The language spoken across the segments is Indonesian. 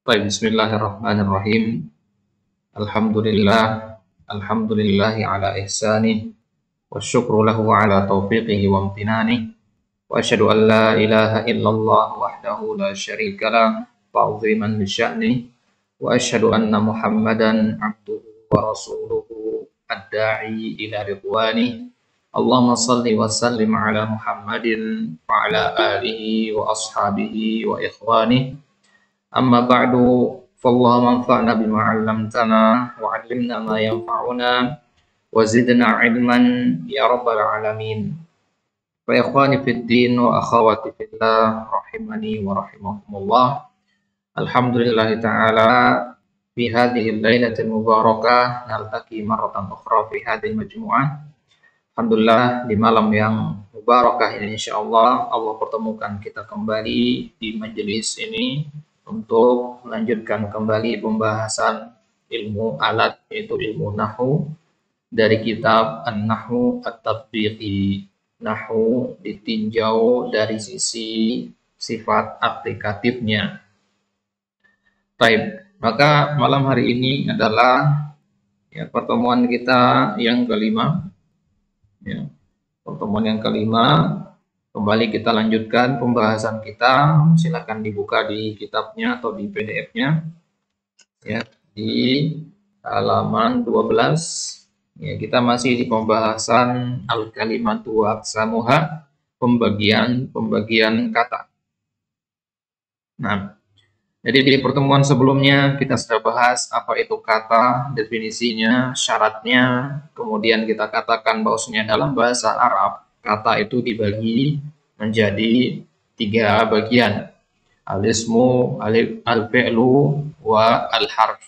Baik, bismillahirrahmanirrahim. Alhamdulillah, alhamdulillahi ala ihsanih, wa syukru lahu ala taufiqihi wa amtinani, wa asyhadu an la ilaha illallah wahdahu la syarika lah, ta'ziman li sya'ni, wa asyhadu anna Muhammadan abduhu wa rasuluhu ad-da'i ila ridwani. Allahumma salli wa sallim ala Muhammadin wa ala alihi wa ashabihi wa ikhwani. Amma ba'du, fallahumma anfa'na bima 'allamtana wa 'allimna ma yanfa'una wa zidna 'ilman ya rabbal alamin. Wa ikhwani fid din wa akhawati fillah rahimani wa rahimakumullah. Alhamdulillah ta'ala fi hadhihi al-lailatil mubarakah naltaqi marratan ukhra fi hadhihi majmu'ah. Alhamdulillah, di malam yang mubarakah ini insyaallah Allah pertemukan kita kembali di majelis ini untuk melanjutkan kembali pembahasan ilmu alat, yaitu ilmu nahwu dari kitab An-Nahwu At-Tatbiqi. Nahwu ditinjau dari sisi sifat aplikatifnya. Baik, maka malam hari ini adalah pertemuan kita yang kelima. Pertemuan yang kelima. Kembali kita lanjutkan pembahasan kita. Silakan dibuka di kitabnya atau di PDF-nya. Di halaman 12. Kita masih di pembahasan al-kalimatu wa aqsamuha, pembagian kata. Nah, jadi di pertemuan sebelumnya kita sudah bahas apa itu kata, definisinya, syaratnya. Kemudian kita katakan bahwasanya dalam bahasa Arab kata itu dibagi menjadi 3 bagian. Al-ismu, al-fi'lu, wa al-harf.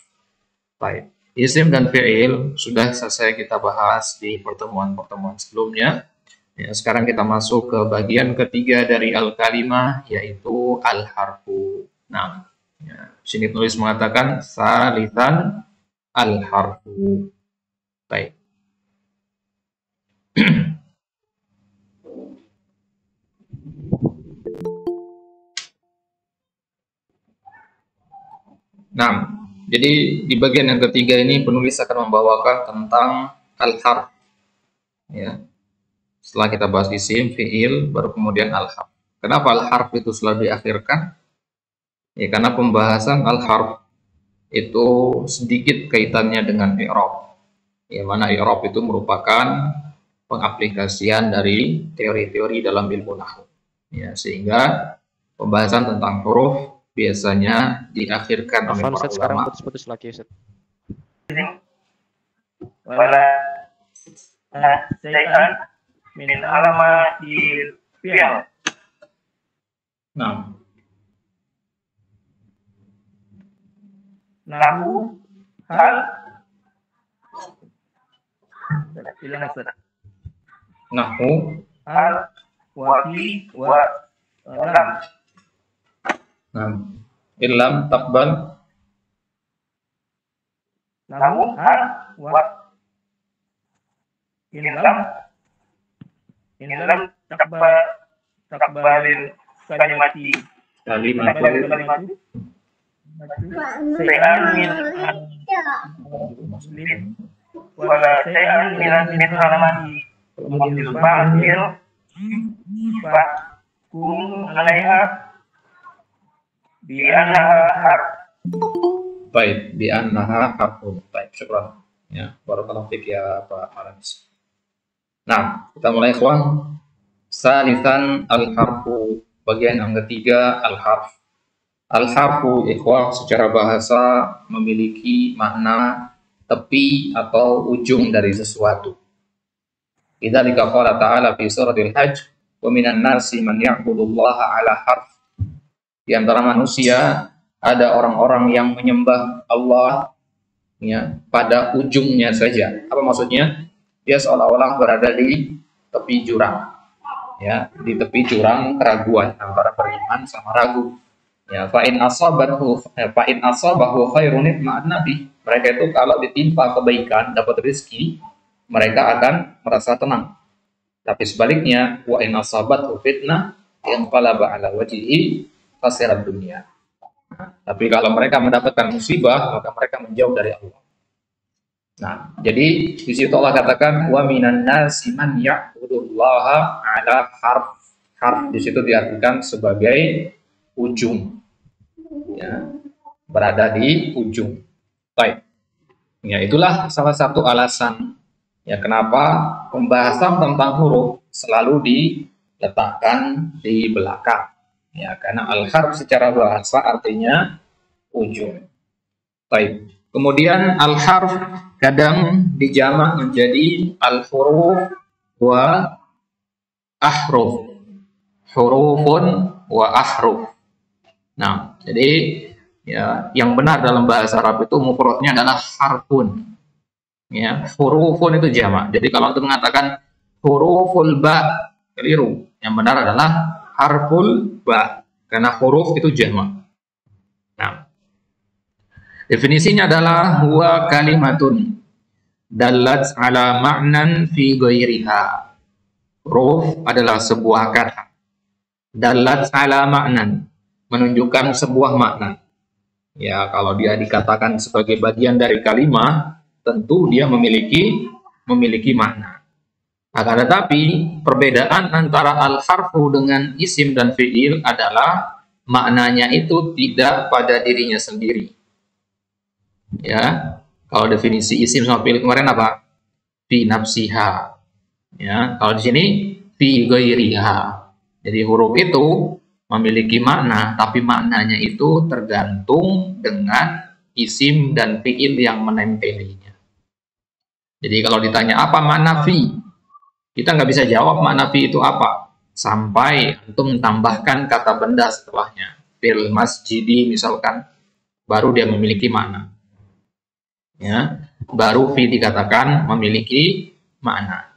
Baik. Isim dan fi'il sudah selesai kita bahas di pertemuan-pertemuan sebelumnya. Sekarang kita masuk ke bagian ketiga dari al-kalimah, yaitu al-harfu. Nah, sini tulis mengatakan salisan al-harfu. Baik. Nah, jadi di bagian yang ketiga ini penulis akan membawakan tentang al-harf. Setelah kita bahas isim, fi'il, baru kemudian al-harf. Kenapa al-harf itu selalu diakhirkan? Karena pembahasan al-harf itu sedikit kaitannya dengan i'rab. Mana i'rab itu merupakan pengaplikasian dari teori-teori dalam ilmu nahwu. Sehingga pembahasan tentang huruf biasanya diakhirkan oleh para ulama. Sekarang putus-putus lagi, Ustaz. Wala syai'an min alamatil fi'l. Nah, Nahwu hal bilang Ustaz. nahwu Hal wa fi wa lam. Nah, illam taqbal. Nahwu hal wa illam taqbalil kalimati Kalimatu syai'an min muslim wala syai'an min alamati mudil ba'dil fa kun alaiha bi annaha harf. baik, bi annaha harfun. Baik, syukran. Barakallahu fiik ya Pak Aramis. Nah, kita mulai ikhwan. Salisan al-harfu, bagian yang ketiga al-harf. Al-harfu ikhwan secara bahasa memiliki makna tepi atau ujung dari sesuatu. Lidzalika qala ta'ala fi suratil Hajj, wa minan nasi man ya'budullaha 'ala harf. Di antara manusia ada orang-orang yang menyembah Allah pada ujungnya saja. Apa maksudnya? Dia seolah-olah berada di tepi jurang. Di tepi jurang keraguan antara beriman sama ragu. Fa in asabahu khairun itma'an nabi. Mereka itu kalau ditimpa kebaikan, dapat rezeki, mereka akan merasa tenang. Tapi sebaliknya, wa in asabathu fitnah yanqalaba ala wajhihi khasirat dunia. Tapi kalau mereka mendapatkan musibah, maka mereka menjauh dari Allah. Nah, jadi di situ Allah katakan wa minan nasi man ya'budullaha ala harf. Harf di situ diartikan sebagai ujung. Ya, berada di ujung. Baik. Ya, itulah salah satu alasan ya kenapa pembahasan tentang huruf selalu diletakkan di belakang. Ya, karena al-harf secara bahasa artinya ujung. Baik. Kemudian al-harf kadang dijamak menjadi al-huruf wa ahruf. Hurufun wa ahruf. Nah, jadi ya yang benar dalam bahasa Arab itu mufradnya adalah harfun. Ya, hurufun itu jamak. Jadi kalau untuk mengatakan huruful ba, keliru. Yang benar adalah harful ba, karena huruf itu jamak. Nah, definisinya adalah huwa kalimatun dallat ala ma'nan fi ghairiha. Huruf adalah sebuah kata dallat ala ma'nan, menunjukkan sebuah makna. Ya, kalau dia dikatakan sebagai bagian dari kalimat, tentu dia memiliki makna. Akan tetapi perbedaan antara al-harfu dengan isim dan fi'il adalah maknanya itu tidak pada dirinya sendiri. Ya, kalau definisi isim sama fi'il kemarin apa? Fi nafsiha. Ya, kalau di sini fi ghairiha. Jadi huruf itu memiliki makna, tapi maknanya itu tergantung dengan isim dan fi'il yang menempelinya. Jadi kalau ditanya apa makna fi, kita nggak bisa jawab makna fi itu apa sampai untuk menambahkan kata benda setelahnya. Fil masjidi misalkan, baru dia memiliki makna. Ya, baru fi dikatakan memiliki makna.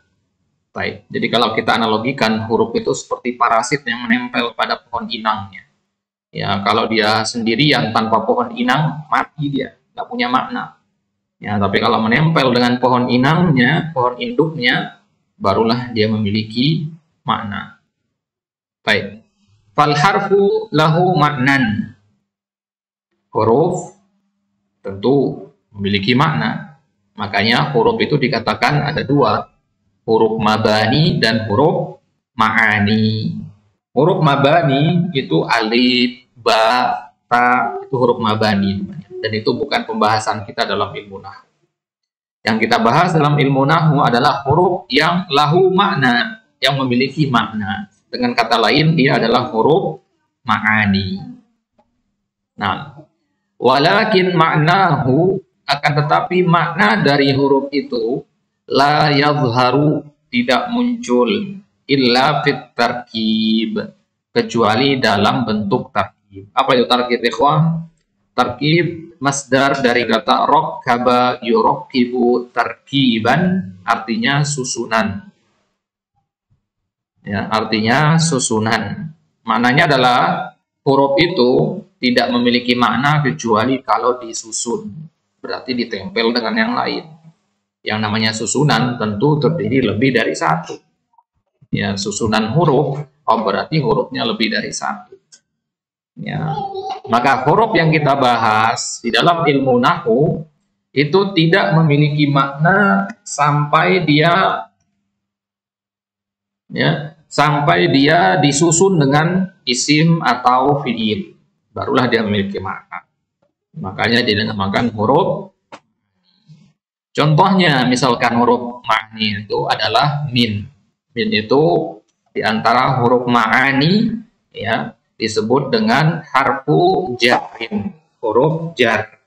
Baik, jadi kalau kita analogikan huruf itu seperti parasit yang menempel pada pohon inangnya. Ya, kalau dia sendirian tanpa pohon inang, mati dia, nggak punya makna. Ya, tapi kalau menempel dengan pohon inangnya, pohon induknya, barulah dia memiliki makna. Baik, fal harfu lahu maknan. Huruf tentu memiliki makna. Makanya huruf itu dikatakan ada dua, huruf mabani dan huruf ma'ani. Huruf mabani itu alif, ba, ta, itu huruf mabani. Dan itu bukan pembahasan kita dalam ilmu nahwu. Yang kita bahas dalam ilmu nahwu adalah huruf yang lahu makna, yang memiliki makna. Dengan kata lain, dia adalah huruf ma'ani. Nah, walakin maknahu, akan tetapi makna dari huruf itu la yadhharu, tidak muncul, illa fit tarkib, kecuali dalam bentuk tarkib. Apa itu tarkib, ikhwan? Tarkib masdar dari kata rakkaba yurakkibu tarkiban, artinya susunan. Ya, artinya susunan. Maknanya adalah huruf itu tidak memiliki makna kecuali kalau disusun. Berarti ditempel dengan yang lain. Yang namanya susunan tentu terdiri lebih dari satu. Ya, susunan huruf, berarti hurufnya lebih dari satu. Ya, maka huruf yang kita bahas di dalam ilmu nahwu itu tidak memiliki makna sampai dia disusun dengan isim atau fi'il, barulah dia memiliki makna. Makanya dinamakan huruf. Contohnya misalkan huruf ma'ni itu adalah min. Min itu diantara huruf ma'ani, ya, disebut dengan harfu jarin, huruf jar.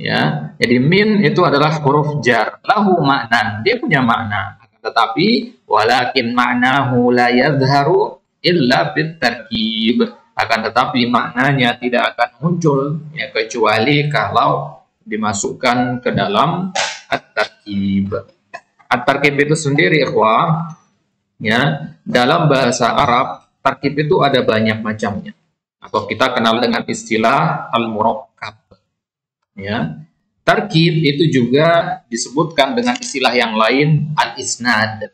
Ya, jadi min itu adalah huruf jar, lahu maknan, dia punya makna. Tetapi walakin ma'nahu la yadhharu illa bit tarkib. Akan tetapi maknanya tidak akan muncul ya kecuali kalau dimasukkan ke dalam at-tarkib. At-tarkib itu sendiri, ikhwah, ya, dalam bahasa Arab tarkib itu ada banyak macamnya. Atau kita kenal dengan istilah al-murakkab. Ya. Tarkib itu juga disebutkan dengan istilah yang lain al-isnad.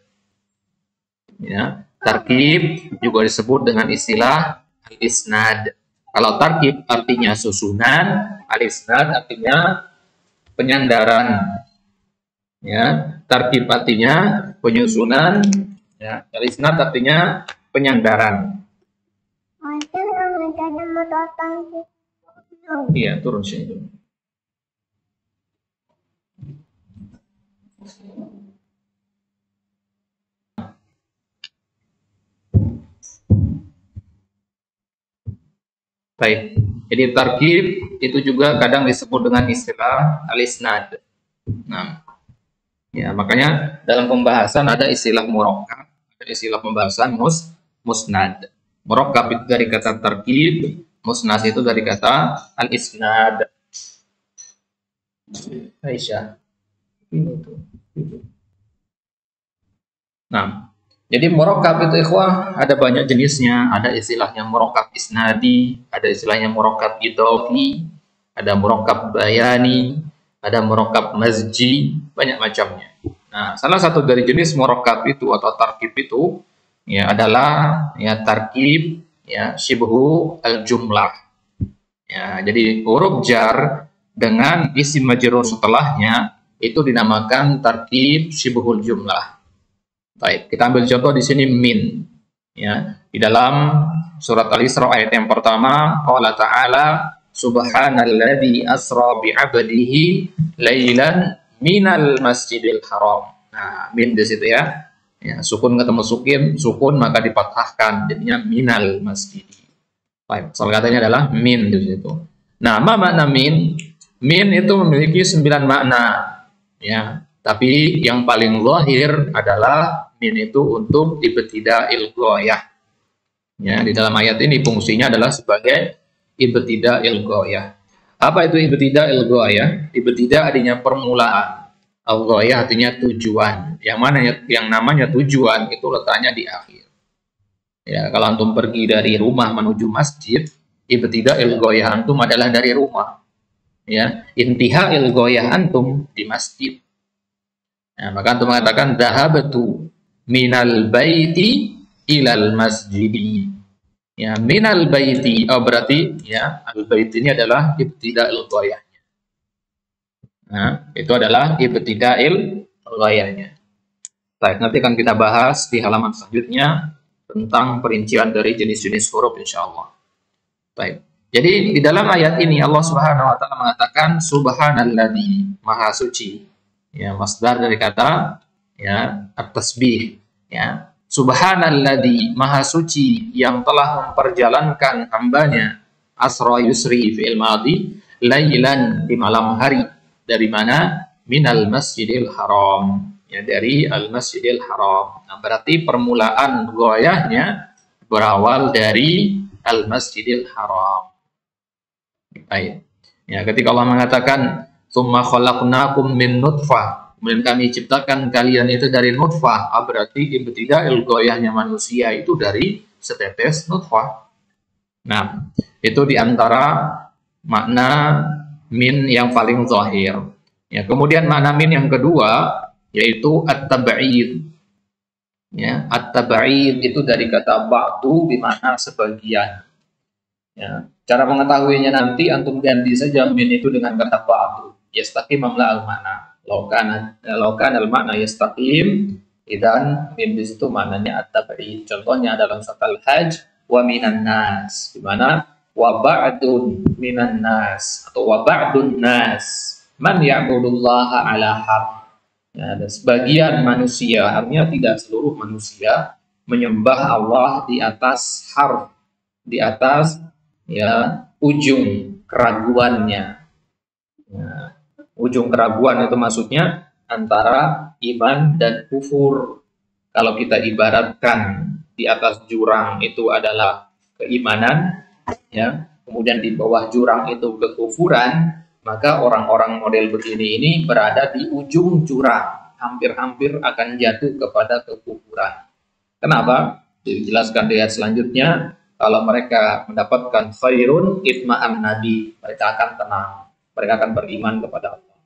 Ya, tarkib juga disebut dengan istilah al-isnad. Kalau tarkib artinya susunan, al-isnad artinya penyandaran. Ya, tarkib artinya penyusunan, ya, al-isnad artinya penyandaran. Iya, turun sini. Baik. Jadi tarkib itu juga kadang disebut dengan istilah al-isnad. Nah, ya makanya dalam pembahasan ada istilah murakkab, ada istilah pembahasan musnad. Murakkab itu dari kata tarkib, musnad itu dari kata al-isnad. Aisyah. Nah, jadi murakkab itu ikhwah ada banyak jenisnya. Ada istilahnya murakkab isnadi, ada istilahnya murakkab idhofi, ada murakkab bayani, ada murakkab mazji, banyak macamnya. Nah, salah satu dari jenis murakkab itu atau tarkib itu ya adalah ya tarkib ya syibhu al-jumlah. Ya, jadi huruf jar dengan isim majrur setelahnya itu dinamakan tarkib syibhul jumlah. Baik, kita ambil contoh di sini min. Ya, di dalam surat Al-Isra ayat yang pertama, qala ta'ala subhanalladzi asra bi 'abdihi lailan minal masjidil haram. Nah, min di situ ya. Ya, sukun ketemu sukun maka dipatahkan jadinya minal masjid. Baik, soal katanya adalah min di situ. Nah, apa makna min? Min itu memiliki 9 makna. Ya, tapi yang paling zahir adalah min itu untuk ibtida'il ghayah. Ya, di dalam ayat ini fungsinya adalah sebagai ibtida'il ghayah. Apa itu ibtida'il ghayah? Ibtida' artinya permulaan. Al-ghayah artinya tujuan. Yang namanya tujuan itu letaknya di akhir. Ya, kalau antum pergi dari rumah menuju masjid, ibtida'il ghayah antum adalah dari rumah. Ya, intiha'il ghayah antum di masjid. Nah, maka antum mengatakan dhahabtu minal baiti ilal masjidi. Ya, minal baiti berarti ya al bait ini adalah ibtida'il ghayahnya. Nah, itu adalah ibtida'il ghayahnya. Baik, nanti akan kita bahas di halaman selanjutnya tentang perincian dari jenis-jenis huruf insyaallah. Baik. Jadi di dalam ayat ini Allah Subhanahu wa taala mengatakan subhanalladzi, maha suci. Ya, masdar dari kata ya at-tasbih, ya. Subhanalladzi, maha suci yang telah memperjalankan hambanya asra yusri fi'il madhi lailan, di malam hari. Dari mana? Minal masjidil haram. Ya, dari al-masjidil haram. Nah, berarti permulaan ghayahnya berawal dari al-masjidil haram. Baik. Ya, ketika Allah mengatakan tsumma khalaqnakum min nutfah, kemudian kami ciptakan kalian itu dari nutfah, berarti ibtida'il ghayahnya manusia itu dari setetes nutfah. Nah, itu diantara makna min yang paling zahir. Ya, kemudian makna min yang kedua yaitu at-tab'id. Ya, at-tab'id itu dari kata ba'du bermakna sebagian. Ya, cara mengetahuinya nanti antum ganti saja min itu dengan kata ba'du. Yastaqim amla al-makna. Laukan al-makna yastaqim, idan min di situ maknanya at-tab'id. Contohnya dalam surat Al-Hajj wa minan nas, di mana wa ba'dun minan nas atau wa ba'dun nas man ya'budullaha ala harf. Ya, dan sebagian manusia, artinya tidak seluruh manusia, menyembah Allah di atas harf, di atas ya ujung keraguannya. Ya, ujung keraguan itu maksudnya antara iman dan kufur. Kalau kita ibaratkan di atas jurang itu adalah keimanan, ya, kemudian di bawah jurang itu kekufuran, maka orang-orang model begini ini berada di ujung jurang, hampir-hampir akan jatuh kepada kekufuran. Kenapa? Dijelaskan di ayat selanjutnya, kalau mereka mendapatkan khairun itma'an nabi, mereka akan tenang, mereka akan beriman kepada Allah.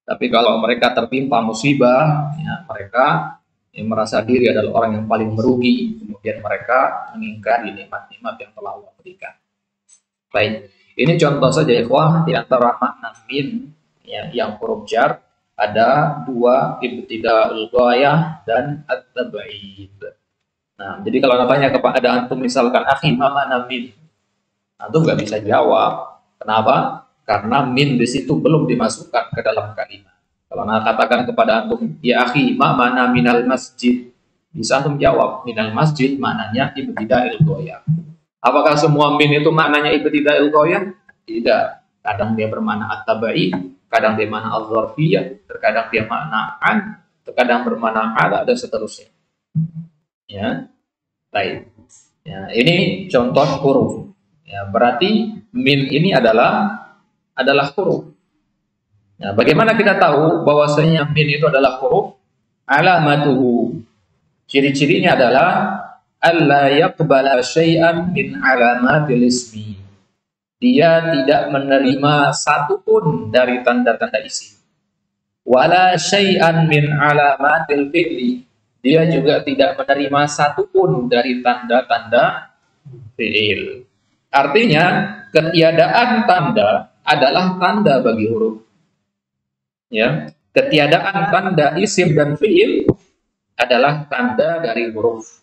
Tapi kalau mereka tertimpa musibah, ya, mereka yang merasa diri adalah orang yang paling merugi, kemudian mereka mengingkari nikmat-nikmat yang telah Allah berikan. Baik, ini contoh saja ikhwah di antara makna min ya, yang huruf jar ada dua, ibtida'ul ghayah dan at-tab'id. Nah, jadi kalau nanya kepada antum misalkan akhi ma makna min, antum nggak bisa jawab. Kenapa? Karena min di situ belum dimasukkan ke dalam kalimat. Kalau nak katakan kepada antum, ya akhi ma makna minal masjid, bisa antum jawab minal masjid maknanya ibtida'il ghayah. Apakah semua min itu maknanya ibtida'il ghayah? Tidak. Kadang dia bermakna at-tabai, kadang dia makna al-dzarfiyah, terkadang dia makna an, terkadang bermakna ala, dan seterusnya. Ya, baik. Ya, ini contoh huruf. Ya, berarti min ini adalah huruf. Ya, bagaimana kita tahu bahwasanya min itu adalah huruf? Alamatuhu. Ciri-cirinya adalah alla yaqbala syai'an min alamatil ismi. Dia tidak menerima satu pun dari tanda-tanda isim. Wala syai'an min alamatil fi'li. Dia juga tidak menerima satu pun dari tanda-tanda fi'il. Artinya, ketiadaan tanda adalah tanda bagi huruf. Ya, ketiadaan tanda isim dan fi'il adalah tanda dari huruf.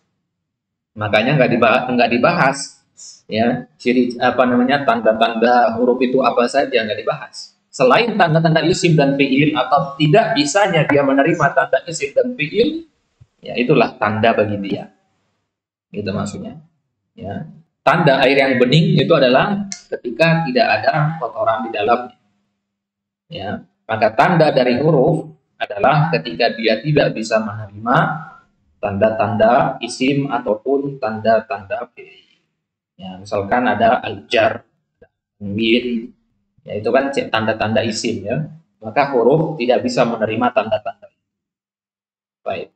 Makanya nggak dibahas ya, ciri tanda-tanda huruf itu apa saja, nggak dibahas. Selain tanda-tanda isim dan fi'il atau tidak bisanya dia menerima tanda isim dan fi'il, ya itulah tanda bagi dia. Gitu maksudnya. Ya. Tanda air yang bening itu adalah ketika tidak ada kotoran di dalamnya. Ya. Maka tanda dari huruf adalah ketika dia tidak bisa menerima tanda-tanda isim ataupun tanda-tanda fi'il. Ya, misalkan ada al-jar, min, ya itu kan tanda-tanda isim ya. Maka huruf tidak bisa menerima tanda-tanda. Baik.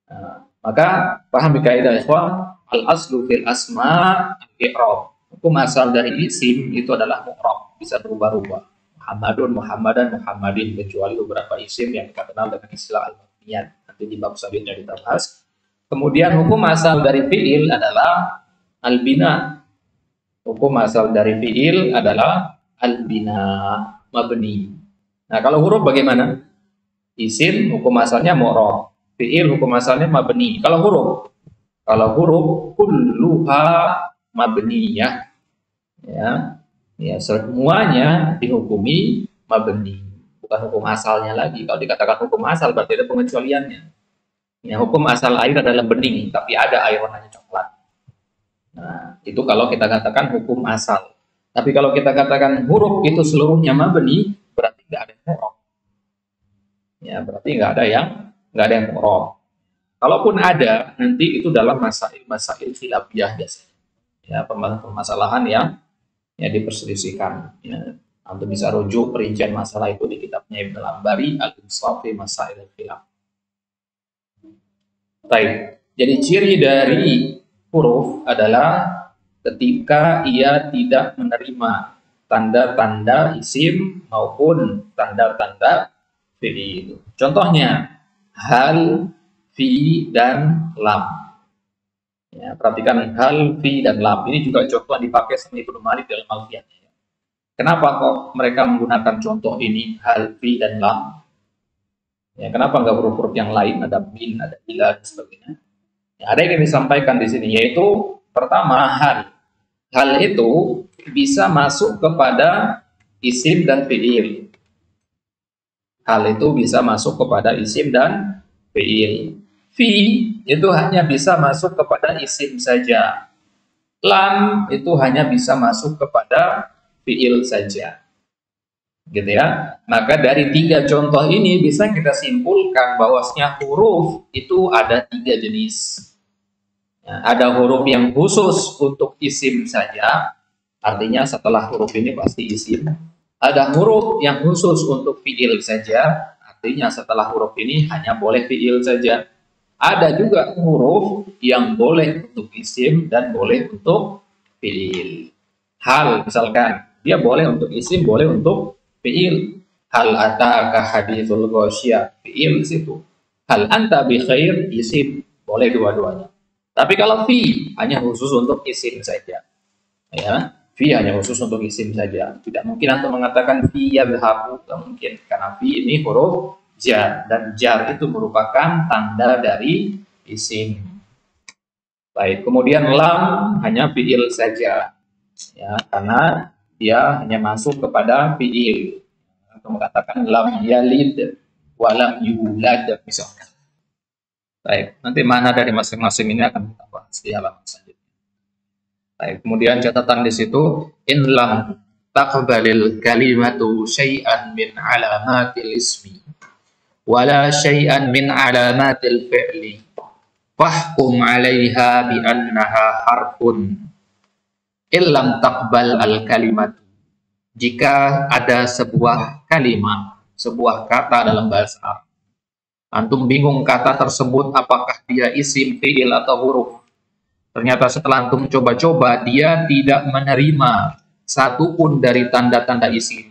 Nah, maka paham kaidah ikhwan, al-aslu fil asma al-i'rab. Hukum asal dari isim itu adalah mu'rab, bisa berubah-ubah. Muhammadun, Muhammadan, Muhammadin, kecuali beberapa isim yang kita kenal dengan istilah al-mabniyat. Nanti di bab selanjutnya kita bahas. Kemudian hukum asal dari fi'il adalah al-bina. Hukum asal dari fi'il adalah al-bina, mabni. Nah, kalau huruf bagaimana? Isim hukum asalnya mu'rab, fi'il hukum asalnya mabni. Kalau huruf kulluha mabniyah. Ya, semuanya dihukumi mabni, bukan hukum asalnya lagi. Kalau dikatakan hukum asal berarti ada pengecualiannya. Ya, hukum asal air adalah bening, tapi ada air warnanya coklat. Nah, itu kalau kita katakan hukum asal. Tapi kalau kita katakan huruf itu seluruhnya mabni, berarti nggak ada yang mu'rab. Ya, berarti nggak ada yang mu'rab. Kalaupun ada, nanti itu dalam masail khilafiyah biasanya. Ya, permasalahan yang diperselisihkan. Ya. Anda bisa rujuk perincian masalah itu di kitabnya Ibn al-Ambari, Al-Insaf fi Masail Khilaf. Baik. Jadi ciri dari huruf adalah ketika ia tidak menerima tanda-tanda isim maupun tanda-tanda fi'il. Contohnya hal, fi, dan lam. Ya, perhatikan hal, fi, dan lam. Ini juga contoh yang dipakai sama Ibnu Malik dalam Alfiyahnya. Kenapa kok mereka menggunakan contoh ini hal, fi, dan lam? Ya, kenapa nggak huruf-huruf yang lain, ada min, ada ila, dan sebagainya? Ya, ada yang disampaikan di sini, yaitu pertama hal. Hal itu bisa masuk kepada isim dan fi'il. Hal itu bisa masuk kepada isim dan fi'il. Fi itu hanya bisa masuk kepada isim saja. Lam itu hanya bisa masuk kepada fi'il saja. Gitu ya. Maka dari tiga contoh ini bisa kita simpulkan bahwasanya huruf itu ada tiga jenis. Ya, ada huruf yang khusus untuk isim saja, artinya setelah huruf ini pasti isim. Ada huruf yang khusus untuk fi'il saja, artinya setelah huruf ini hanya boleh fi'il saja. Ada juga huruf yang boleh untuk isim dan boleh untuk fi'il. Hal misalkan, dia boleh untuk isim, boleh untuk fi'il. Hal ataka hadithul ghasyiyah, fi'il situ. Hal anta bi khair, isim, boleh dua-duanya. Tapi kalau fi hanya khusus untuk isim saja. Ya, Fi hanya khusus untuk isim saja. Tidak mungkin antum mengatakan fi yadhhabu, tidak mungkin. Karena fi ini huruf jar, dan jar itu merupakan tanda dari isim. Baik, kemudian lam hanya fiil saja, ya, karena dia hanya masuk kepada fiil. Atau mengatakan lam yalid walam yulad misalkan. Baik, nanti mana dari masing-masing ini akan kita bahas di halaman selanjutnya. Baik, kemudian catatan di situ, in lam taqbalil kalimatu syai'an min alamatil ismi wala syai'an min alamatil fi'li fahkum 'alaiha bi annaha harfun. Illam taqbal al kalimat, jika ada sebuah kalimat, sebuah kata dalam bahasa Arab, antum bingung kata tersebut apakah dia isim, fi'il atau huruf. Ternyata setelah antum coba-coba, dia tidak menerima satu pun dari tanda-tanda isim.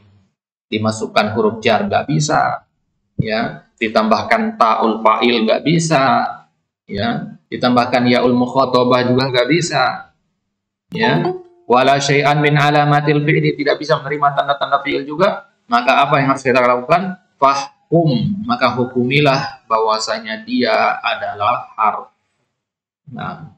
Dimasukkan huruf jar nggak bisa, ya, ditambahkan ta'ul fa'il nggak bisa, ya, ditambahkan ya'ul mukhatabah juga nggak bisa, ya, wala syai'an min alamatil fi'li, tidak bisa menerima tanda-tanda fi'il juga. Maka apa yang harus kita lakukan? Fahkum, maka hukumilah bahwasanya dia adalah harf. Nah,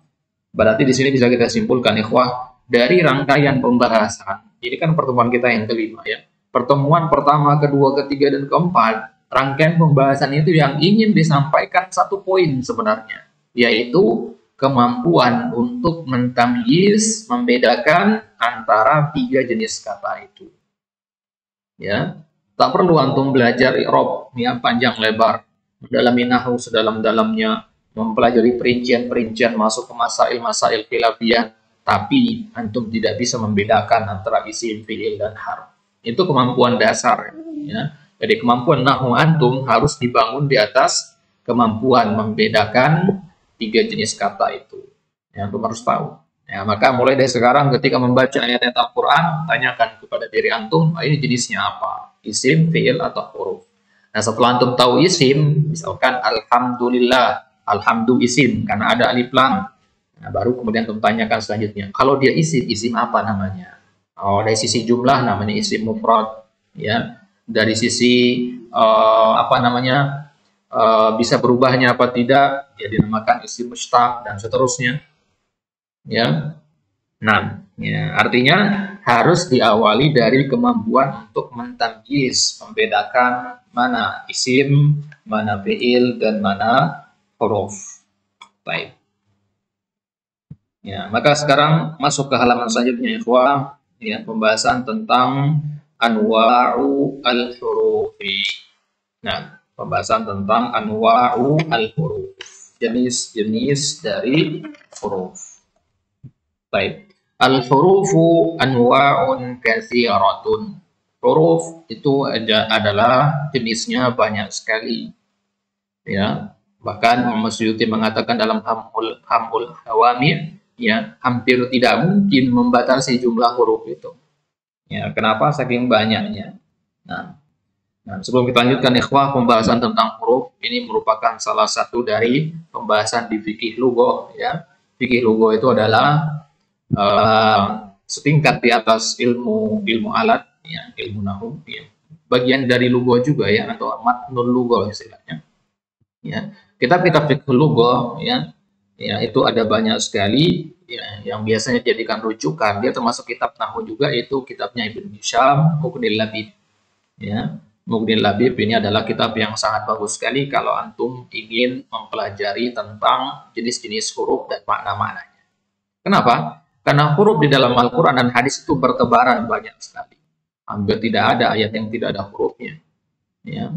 berarti di sini bisa kita simpulkan, ikhwah, dari rangkaian pembahasan. Ini kan pertemuan kita yang kelima, ya. Pertemuan pertama, kedua, ketiga, dan keempat, rangkaian pembahasan itu yang ingin disampaikan satu poin sebenarnya, yaitu kemampuan untuk mentamyiz, membedakan antara tiga jenis kata itu. Ya, tak perlu antum belajar i'rab yang panjang lebar, mendalami nahwu sedalam-dalamnya, mempelajari perincian-perincian, masuk ke masail-masail khilafiyah, tapi antum tidak bisa membedakan antara isim, fi'il, dan harf. Itu kemampuan dasar, ya. Jadi kemampuan nahwu antum harus dibangun di atas kemampuan membedakan tiga jenis kata itu. Yang antum harus tahu. Ya, maka mulai dari sekarang ketika membaca ayat-ayat Al-Quran, tanyakan kepada diri antum, ini jenisnya apa? Isim, fi'il, atau huruf. Nah, setelah antum tahu isim, misalkan alhamdulillah, alhamdu isim, karena ada alif lam. Nah, baru kemudian antum tanyakan selanjutnya, kalau dia isim, isim apa namanya? Oh, dari sisi jumlah namanya isim mufrad, ya. Dari sisi bisa berubahnya apa tidak, ya dinamakan isim mustaq, dan seterusnya, ya. Nah, ya, artinya harus diawali dari kemampuan untuk mentamyiz, membedakan mana isim, mana fi'il, dan mana huruf. Baik. Ya, maka sekarang masuk ke halaman selanjutnya, ikhwah, ya, pembahasan tentang anwa'u al-hurufi. Nah, pembahasan tentang anwa'u al-huruf, jenis-jenis dari huruf. Baik, al-hurufu anwa'un katsiratun. Huruf itu adalah jenisnya banyak sekali, ya. Bahkan Muhammad Suyuti mengatakan dalam Hamul Hawami, ya, hampir tidak mungkin membatasi jumlah huruf itu. Ya, kenapa? Saking banyaknya. Nah, sebelum kita lanjutkan, ikhwah, pembahasan tentang huruf ini merupakan salah satu dari pembahasan di fikih lugha, ya. Fikih lugha itu adalah setingkat di atas ilmu alat, ya, ilmu nahwu, ya. Bagian dari lugha juga, ya, atau matnul lugha istilahnya. Ya, kitab-kitab fikih lugha, ya, itu ada banyak sekali, ya, yang biasanya dijadikan rujukan. Dia termasuk kitab nahwu juga, itu kitabnya Ibnu Hisham, Mughnil Labib. Ya, Mughnil Labib ini adalah kitab yang sangat bagus sekali kalau antum ingin mempelajari tentang jenis-jenis huruf dan makna-maknanya. Kenapa? Karena huruf di dalam Al-Quran dan hadis itu bertebaran banyak sekali. Hampir tidak ada ayat yang tidak ada hurufnya. Ya.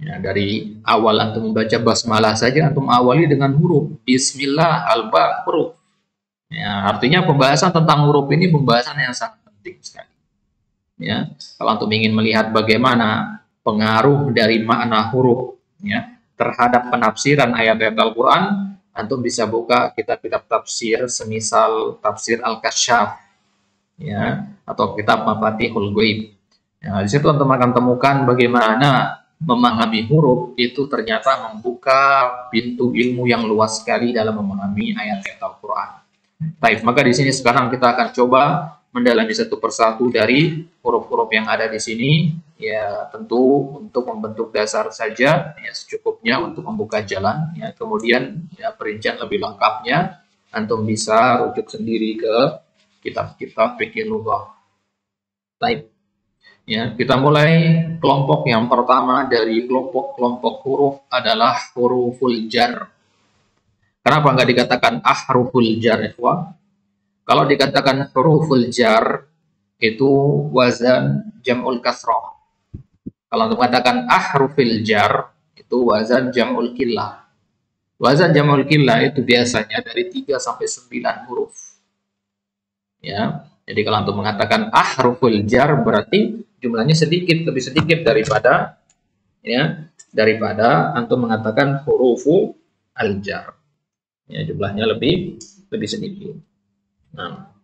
Ya, dari awal antum membaca basmalah saja, antum awali dengan huruf Bismillah, alba, huruf. Ya, artinya pembahasan tentang huruf ini pembahasan yang sangat penting sekali. Ya, kalau antum ingin melihat bagaimana pengaruh dari makna huruf, ya, terhadap penafsiran ayat-ayat Al-Quran, antum bisa buka kitab-kitab tafsir, semisal tafsir Al-Kasyaf, ya, atau kitab Mafatihul Ghaib. Ya, di situ antum akan temukan bagaimana memahami huruf itu ternyata membuka pintu ilmu yang luas sekali dalam memahami ayat-ayat Al-Quran. Baik, maka di sini sekarang kita akan coba mendalami satu persatu dari huruf-huruf yang ada di sini, ya tentu untuk membentuk dasar saja, ya secukupnya untuk membuka jalan. Ya, kemudian ya perincian lebih lengkapnya antum bisa rujuk sendiri ke kitab-kitab fikih lughah. Baik. Ya, kita mulai kelompok yang pertama dari kelompok-kelompok huruf adalah huruful jar. Kenapa nggak dikatakan ahruful jar, ikhwah? Kalau dikatakan huruful jar itu wazan jam'ul kasrah. Kalau mengatakan ahrufil jar itu wazan jam'ul qillah. Wazan jam'ul qillah itu biasanya dari 3 sampai 9 huruf. Ya. Jadi kalau untuk mengatakan ahruful jar berarti jumlahnya sedikit, lebih sedikit daripada antum mengatakan hurufu al-jar. Ya, jumlahnya lebih sedikit. Nah.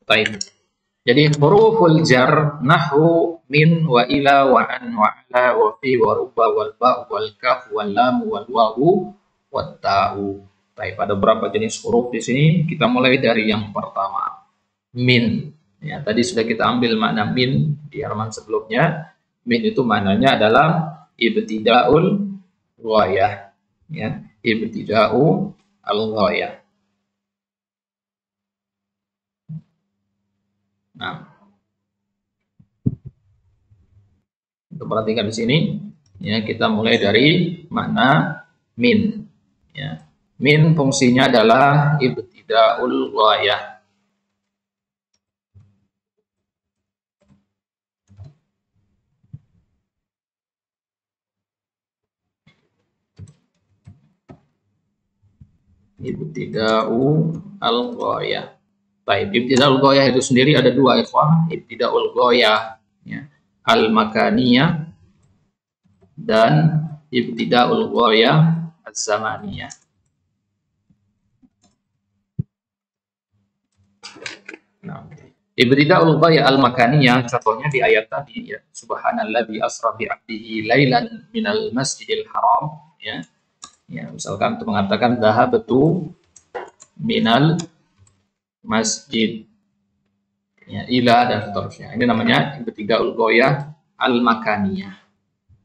Baik. Jadi huruful jar nahwu min wa ila wa an wa ala wa fi wa rubba wal ba wal kaf wal lam wal wawu wat ta'u. Baik, ada beberapa jenis huruf di sini. Kita mulai dari yang pertama, min. Ya, tadi sudah kita ambil makna min di halaman sebelumnya. Min itu maknanya adalah ibtida'ul ghayah. Ya, ibtida'u al-ghayah. Nah, untuk perhatikan di sini, ya kita mulai dari makna min. Ya. Min fungsinya adalah ibtida'ul ghayah. Ibtida'ul ghayah. Baik, ibtida'ul ghayah itu sendiri ada dua, ikhwan. Ibtida'ul ghayah ya, al-makaniyah dan ibtida'ul ghayah az-zamaniyah. Nah, ibtida'ul ghayah al-makaniyah contohnya di ayat tadi ya, subhanalladzi asra bi 'abdihi lailan minal masjidil haram ya. Ya, misalkan untuk mengatakan dhahabtu minal masjid ya, ila dan seterusnya. Ini namanya ibtida'ul ghayah al-makaniyah.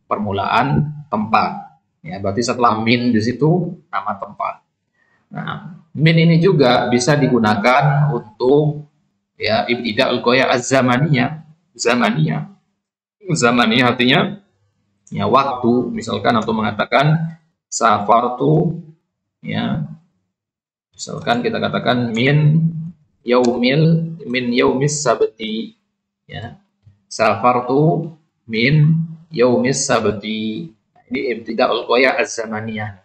Permulaan tempat. Ya, berarti setelah min di situ nama tempat. Nah, min ini juga bisa digunakan untuk ya ibtida'ul ghayah az-zamaniyah. Zamaniyah artinya ya waktu, misalkan atau mengatakan safartu ya. Misalkan kita katakan min yaumis sabti ya. Safartu min yaumis sabti. Ini ibtida'ul ghayah az-zamaniyah.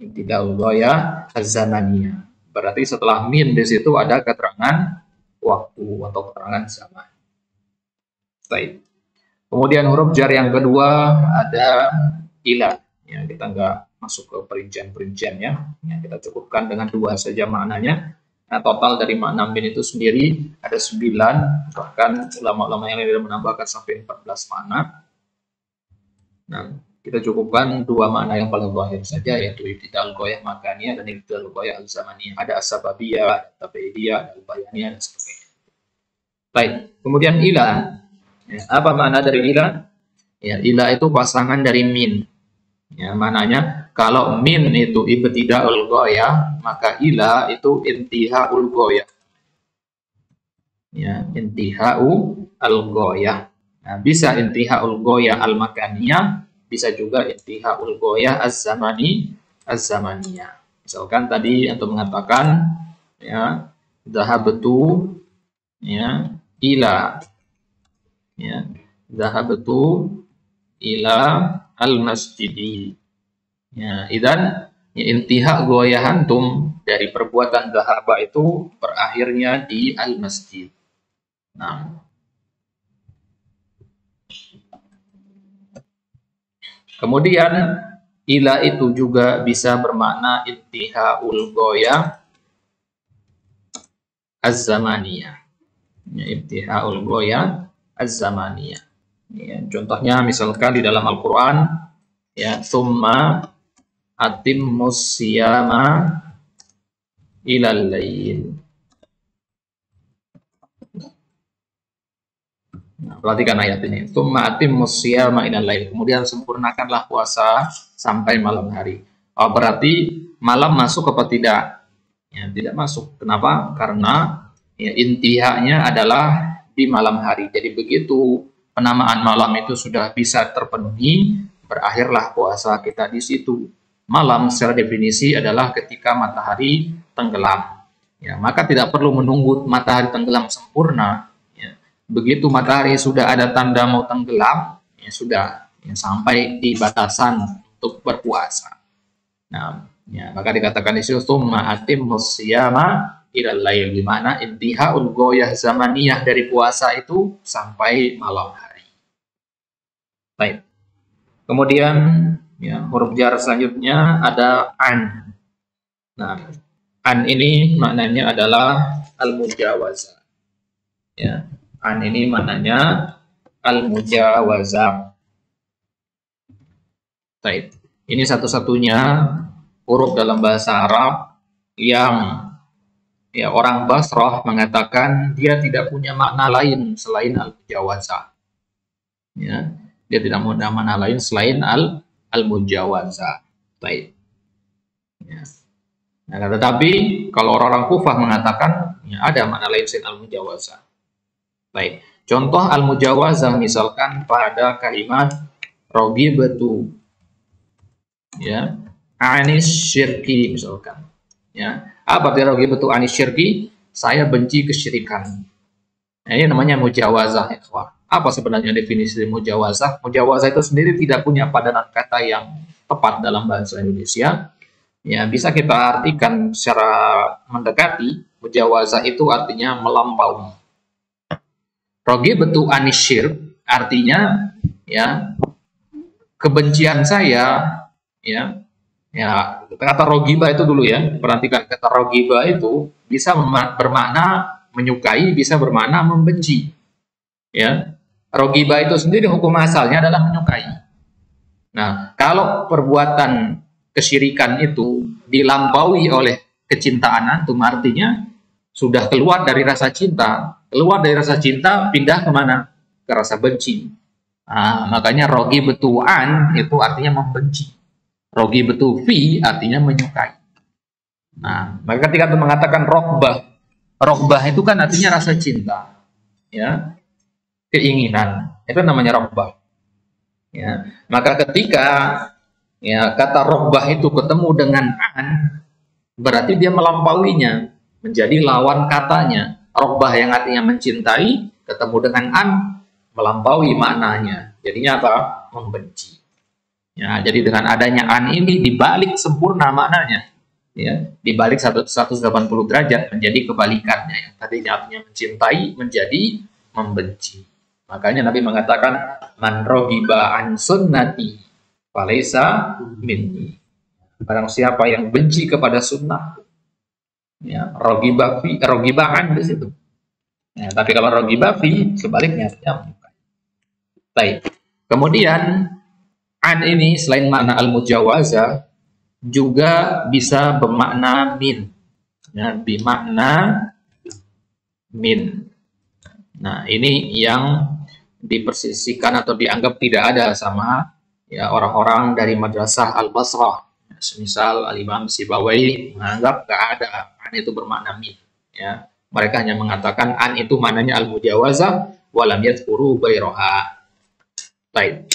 Ibtida'ul ghayah az-zamaniyah. Berarti setelah min di situ ada keterangan waktu atau keterangan zaman. Baik. Kemudian huruf jar yang kedua ada ila. Ya, kita nggak masuk ke perincian-perinciannya. Ya, kita cukupkan dengan dua saja maknanya. Nah, total dari makna min itu sendiri ada 9, bahkan ulama-ulama yang lain menambahkan sampai 14 makna. Nah, kita cukupkan dua makna yang paling zahir saja, yaitu ibtida'ul ghayah makaniyah dan ibtida'ul ghayah al-zamaniyah. Ada as-sababiyah, ada tabaidiyah, ada al-bayaniyah, dan sebagainya. Baik, kemudian ila. Ya, apa makna dari ila? Ya, ila itu pasangan dari min. Ya, maknanya kalau min itu ibtida'ul ghayah, maka ila itu intiha'ul ghayah. Ya, intiha'u al-ghayah. Nah, bisa intiha'ul ghayah al-makaniyah, bisa juga intiha'ul ghayah az-zamaniyah. Misalkan tadi untuk mengatakan ya dhahabtu ya ila ya dhahabtu ila al-masjidi. Ya, idan ya, intihak goyahantum dari perbuatan dhahaba itu berakhirnya di al-masjid. Nah, kemudian ila itu juga bisa bermakna intihaul goyah az-zamaniyah. Ya, intihaul goyah az-zamaniyah. Ya, contohnya misalkan di dalam Al-Quran ya, summa atimmus siyama ilal lail. Nah, perhatikan ayat ini. Tsumma atimmus shiyama ilal lail. Kemudian sempurnakanlah puasa sampai malam hari. Oh, berarti malam masuk apa tidak? Ya, tidak masuk. Kenapa? Karena ya, intihanya adalah di malam hari. Jadi begitu penamaan malam itu sudah bisa terpenuhi, berakhirlah puasa kita di situ. Malam secara definisi adalah ketika matahari tenggelam. Ya, maka tidak perlu menunggu matahari tenggelam sempurna. Ya, begitu matahari sudah ada tanda mau tenggelam, ya sudah ya, sampai di batasan untuk berpuasa. Nah, ya, maka dikatakan di situ tsumma atimmus shiyama ilal lail, di mana intihaul ghoyah zamaniyah dari puasa itu sampai malam hari. Baik. Kemudian ya, huruf jar selanjutnya ada an. Nah, an ini maknanya adalah al-mujawazah. Ya, an ini maknanya al-mujawazah. Baik. Ini satu-satunya huruf dalam bahasa Arab yang ya, orang Basrah mengatakan dia tidak punya makna lain selain al-mujawazah. Ya, dia tidak punya makna lain selain al-mujawazah. Baik. Ya. Nah, tetapi kalau orang-orang Kufah mengatakan ya, ada makna lain selain al-mujawazah. Baik. Contoh al-mujawazah misalkan pada kalimat rogibatu, ya, anis syirki misalkan. Ya, apa artinya rogibatu anis syirki? Saya benci kesyirikan. Nah, ini namanya mujawazah, ya. Apa sebenarnya definisi mujawazah? Mujawazah itu sendiri tidak punya padanan kata yang tepat dalam bahasa Indonesia. Ya, bisa kita artikan secara mendekati. Mujawazah itu artinya melampaui. Rogibatu anis syirk artinya ya, kebencian saya, ya, ya, kata rogiba itu dulu ya, perhatikan kata rogiba itu bisa bermakna menyukai, bisa bermakna membenci. Ya, rogiba itu sendiri hukum asalnya adalah menyukai. Nah, kalau perbuatan kesyirikan itu dilampaui oleh kecintaan antum, artinya sudah keluar dari rasa cinta. Keluar dari rasa cinta, pindah kemana? Ke rasa benci. Nah, makanya rogibatu an itu artinya membenci. Rogibatu fi artinya menyukai. Nah, maka ketika mengatakan rogbah itu kan artinya rasa cinta, ya, keinginan. Itu namanya rogbah. Ya, maka ketika ya kata rogbah itu ketemu dengan an, berarti dia melampauinya, menjadi lawan katanya. Rogbah yang artinya mencintai ketemu dengan an, melampaui maknanya. Jadinya apa? Membenci. Ya, jadi dengan adanya an ini dibalik sempurna maknanya. Ya, dibalik 180 derajat menjadi kebalikannya. Yang tadinya artinya mencintai menjadi membenci. Makanya Nabi mengatakan man rogiba an sunnati falaisa minni. Barang siapa yang benci kepada sunnah, ya, rogibahan di situ. Ya, tapi kalau rogibafi sebaliknya ya, baik. Kemudian an ini selain makna al-mujawazah juga bisa bermakna min. Ya, bermakna min. Nah, ini yang dipersisikan atau dianggap tidak ada sama ya orang-orang dari madrasah al-Basrah. Semisal al-Imam Sibawai menganggap gak ada an itu bermakna min. Ya, mereka hanya mengatakan an itu maknanya al-mujawazah walam yadhkuru ghairaha. Baik.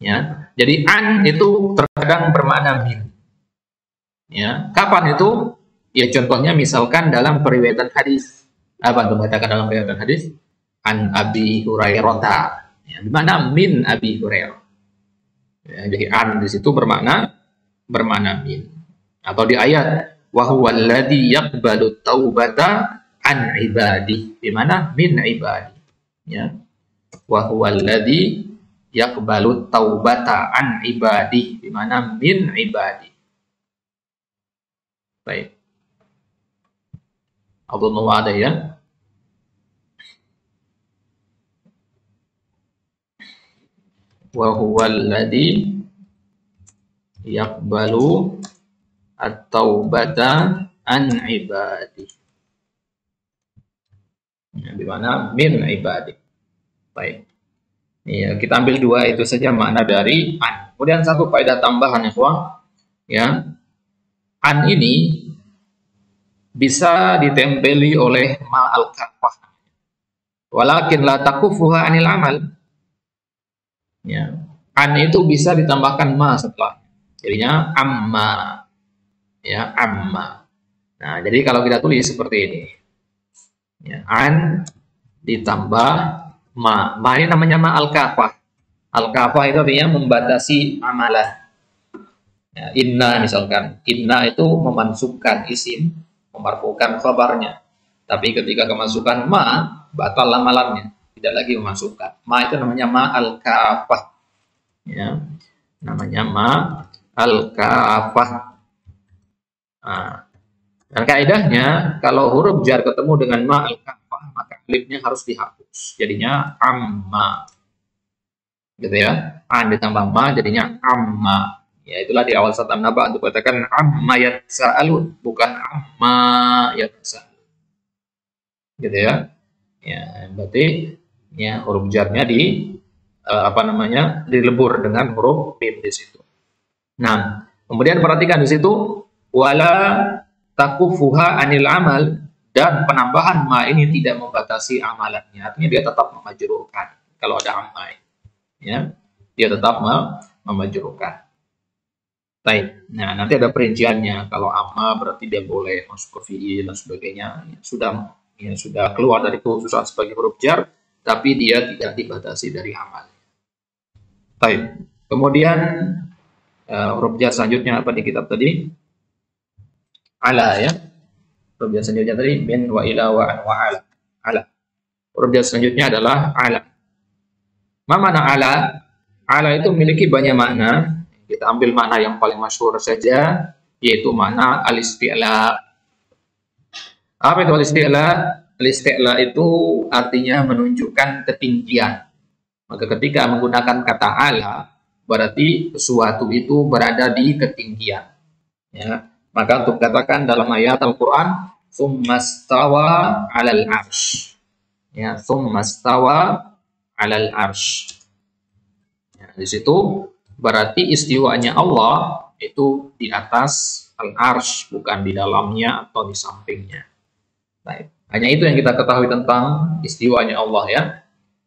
Ya, jadi an itu terkadang bermakna min. Ya, kapan itu? Ya, contohnya misalkan dalam periwayatan hadis. Apa itu mengatakan dalam periwayatan hadis? An Abi Hurairah. Ya, di mana min Abi Hurairah. Ya, jadi an di situ bermakna min. Atau di ayat wa huwallazi yaqbalu taubata an ibadi, di mana min ibadi. Ya. Wa huwallazi yaqbalu taubata an ibadi, di mana min ibadi. Baik. Adunnu ada ya. Wa huwallazi yaqbalu at-taubata an ibadi. Ya, di mana min ibadi. Baik. Ya, kita ambil dua itu saja makna dari an. Kemudian satu faedah tambahan ya. An ini bisa ditempeli oleh ma al-kafah. Walakin la takufuha anil amal. Ya. An itu bisa ditambahkan ma setelah. Jadinya amma. Ya, amma. Nah, jadi kalau kita tulis seperti ini. Ya, an ditambah ma. Ma ini namanya ma al-kafah. Al-kafah itu artinya membatasi amalan. Ya, inna misalkan. Inna itu memansubkan isim, memarfukan khabarnya. Tapi ketika kemasukan ma, batal amalannya. Tidak lagi memasukkan. Ma itu namanya ma al-kafah. Ya, namanya ma al-kafah. Nah, dan kaidahnya kalau huruf jar ketemu dengan ma al-kafah, maka alifnya harus dihapus. Jadinya amma. Gitu ya. An ditambah ma jadinya amma. Ya itulah di awal surat An-Naba untuk katakan amma yatsa'alun, bukan amma yatsa'alun. Gitu ya. Ya, berarti ya huruf jarnya dilebur dengan huruf mim di situ. Nah, kemudian perhatikan di situ wala takufuha anil amal, dan penambahan ma ini tidak membatasi amalannya. Artinya dia tetap memajrurkan kalau ada amma. Ya, dia tetap memajrurkan. Baik. Nah, nanti ada perinciannya. Kalau amma berarti dia boleh masuk ke fi'il dan sebagainya. Sudah keluar dari khususan sebagai huruf jar, tapi dia tidak dibatasi dari amal. Baik. Kemudian huruf jar selanjutnya apa di kitab tadi? Ala ya. Huruf jar selanjutnya tadi min wa ila wa an wa ala. Ala. Huruf jar selanjutnya adalah ala. Ma mana ala? Ala itu memiliki banyak makna. Kita ambil makna yang paling masyhur saja, yaitu makna al-isti'la. Apa itu al-isti'la? Al-isti'la itu artinya menunjukkan ketinggian. Maka ketika menggunakan kata ala, berarti sesuatu itu berada di ketinggian. Ya. Maka untuk katakan dalam ayat Al-Quran, "Tsummastawa 'alal 'arsy." Ya, "Tsummastawa 'alal 'arsy." Ya, di situ berarti istiwanya Allah itu di atas al-arsy, bukan di dalamnya atau di sampingnya. Baik. Hanya itu yang kita ketahui tentang istiwanya Allah ya.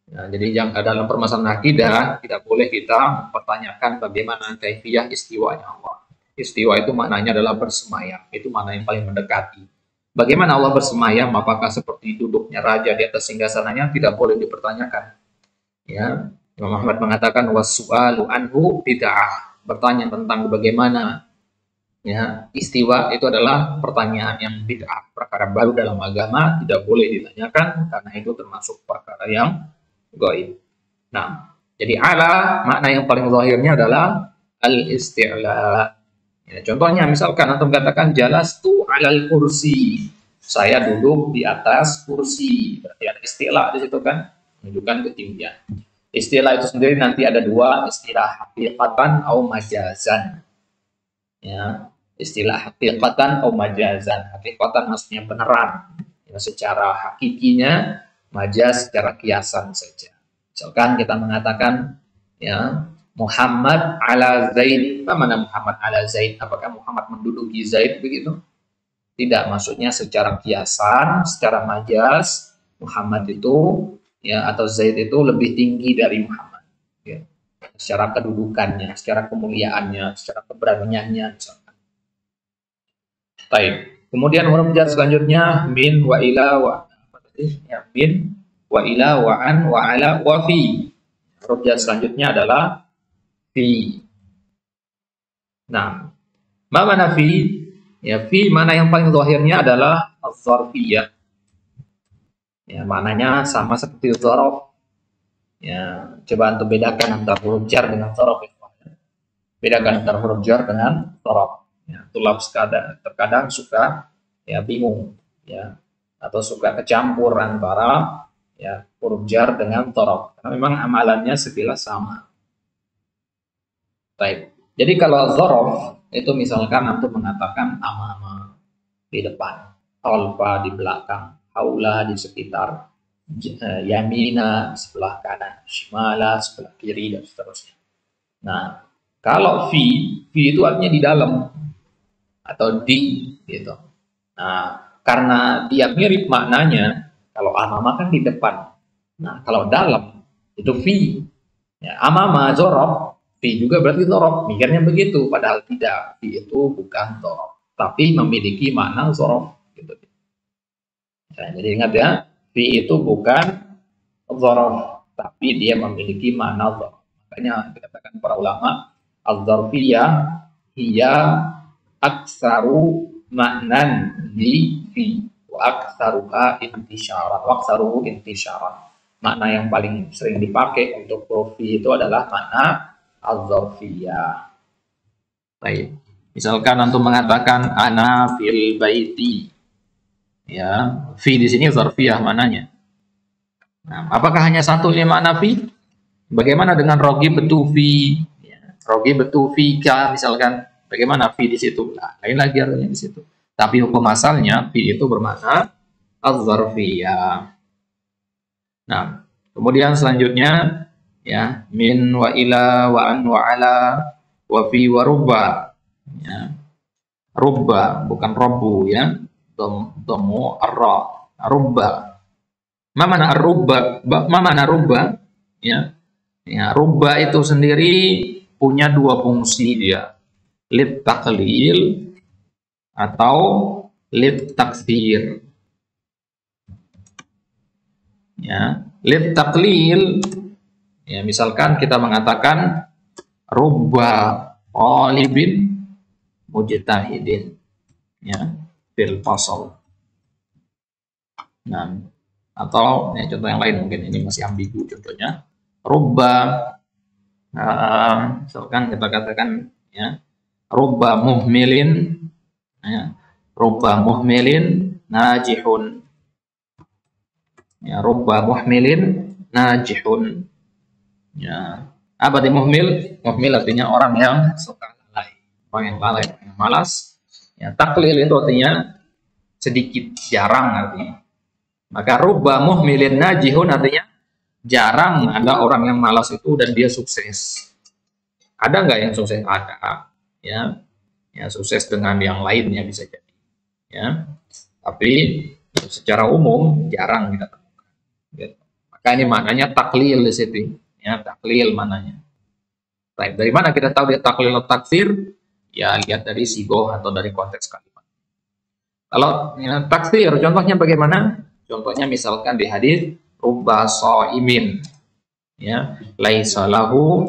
Nah, jadi dalam permasalahan akidah tidak boleh kita mempertanyakan bagaimana kaifiyah istiwanya Allah. Istiwa itu maknanya adalah bersemayam. Itu makna yang paling mendekati. Bagaimana Allah bersemayam? Apakah seperti duduknya raja di atas singgasananya? Tidak boleh dipertanyakan. Ya. Imam Ahmad mengatakan wasu'alu anhu bid'ah. Bertanya tentang bagaimana ya istiwa itu adalah pertanyaan yang bid'ah, perkara baru dalam agama, tidak boleh ditanyakan karena itu termasuk perkara yang gaib. Nah, jadi ala makna yang paling zahirnya adalah al-isti'la. Ya, contohnya misalkan antum katakan jalastu 'alal kursi. Saya duduk di atas kursi. Berarti ada isti'la di situ kan, menunjukkan ketinggian. Istilah itu sendiri nanti ada dua, istilah haqiqatan atau majazan. Ya, istilah haqiqatan atau majazan. Haqiqatan maksudnya beneran, ya, secara hakikinya, majaz secara kiasan saja. Misalkan kita mengatakan, ya Muhammad ala Zaid. Apa mana Muhammad ala Zaid? Apakah Muhammad menduduki Zaid begitu? Tidak, maksudnya secara kiasan, secara majaz, Muhammad itu ya atau Zaid itu lebih tinggi dari Muhammad ya. Secara kedudukannya, secara kemuliaannya, secara keberaniannya misalkan. Baik. Kemudian huruf jar selanjutnya min wa ila wa ya, min wa ila wa an wa ala wa fi. Huruf jar selanjutnya adalah fi. Nah, ma mana fi? Ya, fi mana yang paling zahirnya adalah az-zarfiyah. Ya, maknanya sama seperti dzaraf. Ya, coba untuk bedakan antara huruf jar dengan dzaraf. Bedakan antara huruf jar dengan dzaraf. Ya, tulab terkadang suka ya bingung ya atau suka kecampur antara ya huruf jar dengan dzaraf. Karena memang amalannya sekilas sama. Baik. Jadi kalau dzaraf itu misalkan antum mengatakan amama. di depan, khalfa di belakang, haula di sekitar, yamina sebelah kanan, shimala sebelah kiri, dan seterusnya. Nah, kalau fi itu artinya di dalam atau di gitu. Nah, karena dia mirip maknanya, kalau amama kan di depan. Nah, kalau dalam itu fi. Ya, amama zorob, fi juga berarti zorob. Mikirnya begitu, padahal tidak. Fi itu bukan zorob, tapi memiliki makna zorob. Gitu. Nah, jadi ingat ya, fi itu bukan zorob, tapi dia memiliki makna zorob. Makanya dikatakan para ulama, al-zarfiyah hiya aksaru maknan di fi wa aksaruha intisyaran wa aksaruhu intisyaran. Makna yang paling sering dipakai untuk huruf fi itu adalah makna az-zarfiyah. Baik. Misalkan antum mengatakan ana fil baiti. Ya, fi di sini zarfiyah maknanya. Nah, apakah hanya satu ini makna fi? Bagaimana dengan rogi betu fi? Ya, rogi betu fika misalkan. Bagaimana fi di situ? Nah, lain lagi artinya di situ. Tapi hukum asalnya fi itu bermakna az-zarfiyah. Nah, kemudian selanjutnya ya min wa ila wa an wa ala wa fi wa rubba. Ya. Rubba bukan robbu ya. Domu arra. Rubba. Ma mana rubba? Ma mana rubba? Ya. Ya, rubba itu sendiri punya dua fungsi dia. Lit taklil atau lit taksir. Ya, lit taklil ya misalkan kita mengatakan rubba talibin mujtahidin ya fil fasal. Nah, atau ya, contoh yang lain mungkin ini masih ambigu contohnya. Rubba misalkan kita katakan ya rubba muhmilin ya, rubba muhmilin najihun. Ya, rubba muhmilin najihun. Ya, apa di muhmil? Muhmil artinya orang yang suka lalai, orang yang lalai, orang yang malas. Ya, taklil itu artinya sedikit, jarang artinya. Maka rubba muhmilin najihun artinya jarang ada orang yang malas itu dan dia sukses. Ada nggak yang sukses? Ada. Ya, ya sukses dengan yang lainnya bisa jadi. Ya, tapi secara umum jarang kita temukan. Gitu. Maka ini maknanya taklil di situ. Ya, taklil mananya. Baik, dari mana kita tahu dia taklil atau taksir? Ya, lihat dari sigoh atau dari konteks kalimat. Kalau ya, taksir, contohnya bagaimana? Contohnya misalkan di hadis rubba shaimin. Ya, laisa lahu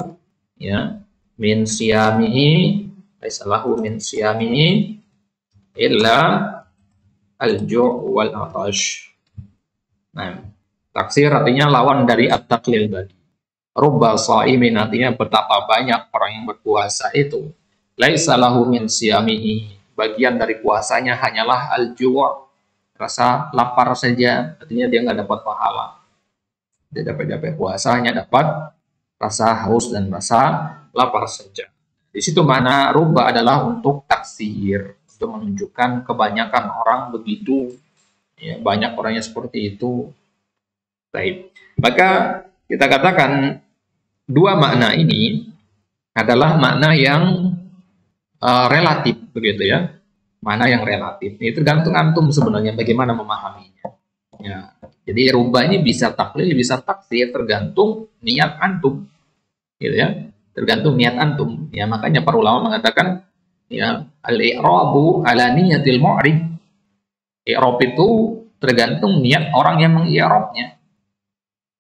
ya min siyamihi, laisa lahu min siyamihi illa al-ju' wal atash. Nah, taksir artinya lawan dari at-taklil tadi. Rubba shaimin artinya betapa banyak orang yang berpuasa itu. Laisa lahu min siyamihi. Bagian dari puasanya hanyalah al-ju', rasa lapar saja. Artinya dia nggak dapat pahala. Dia dapat puasa hanya dapat rasa haus dan rasa lapar saja. Di situ mana rubba adalah untuk taksir, untuk menunjukkan kebanyakan orang begitu. Ya, banyak orangnya seperti itu. Baik, maka kita katakan dua makna ini adalah makna yang relatif, begitu ya. Makna yang relatif. Ini tergantung antum sebenarnya bagaimana memahaminya. Ya, jadi rubah ini bisa taklil, bisa taksir, tergantung niat antum, gitu ya. Tergantung niat antum. Ya, makanya para ulama mengatakan ya al-i'rabu ala niyatil mu'rib. I'rab itu tergantung niat orang yang mengi'rabnya.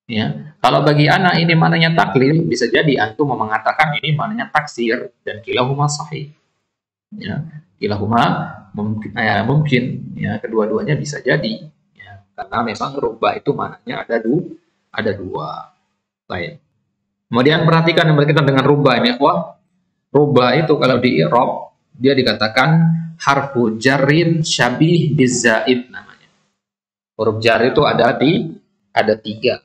Ya, kalau bagi anak ini maknanya taklil, bisa jadi antum mengatakan ini maknanya taksir dan kilahuma sahih. Ya, kilahuma mungkin, ya kedua-duanya bisa jadi. Ya, karena memang rubah itu maknanya ada dua. Baik. Kemudian perhatikan yang berkaitan dengan rubah ini, wah, rubah itu kalau di i'rab dia dikatakan harfu jarrin syabih bizaid namanya. Huruf jar itu ada tiga.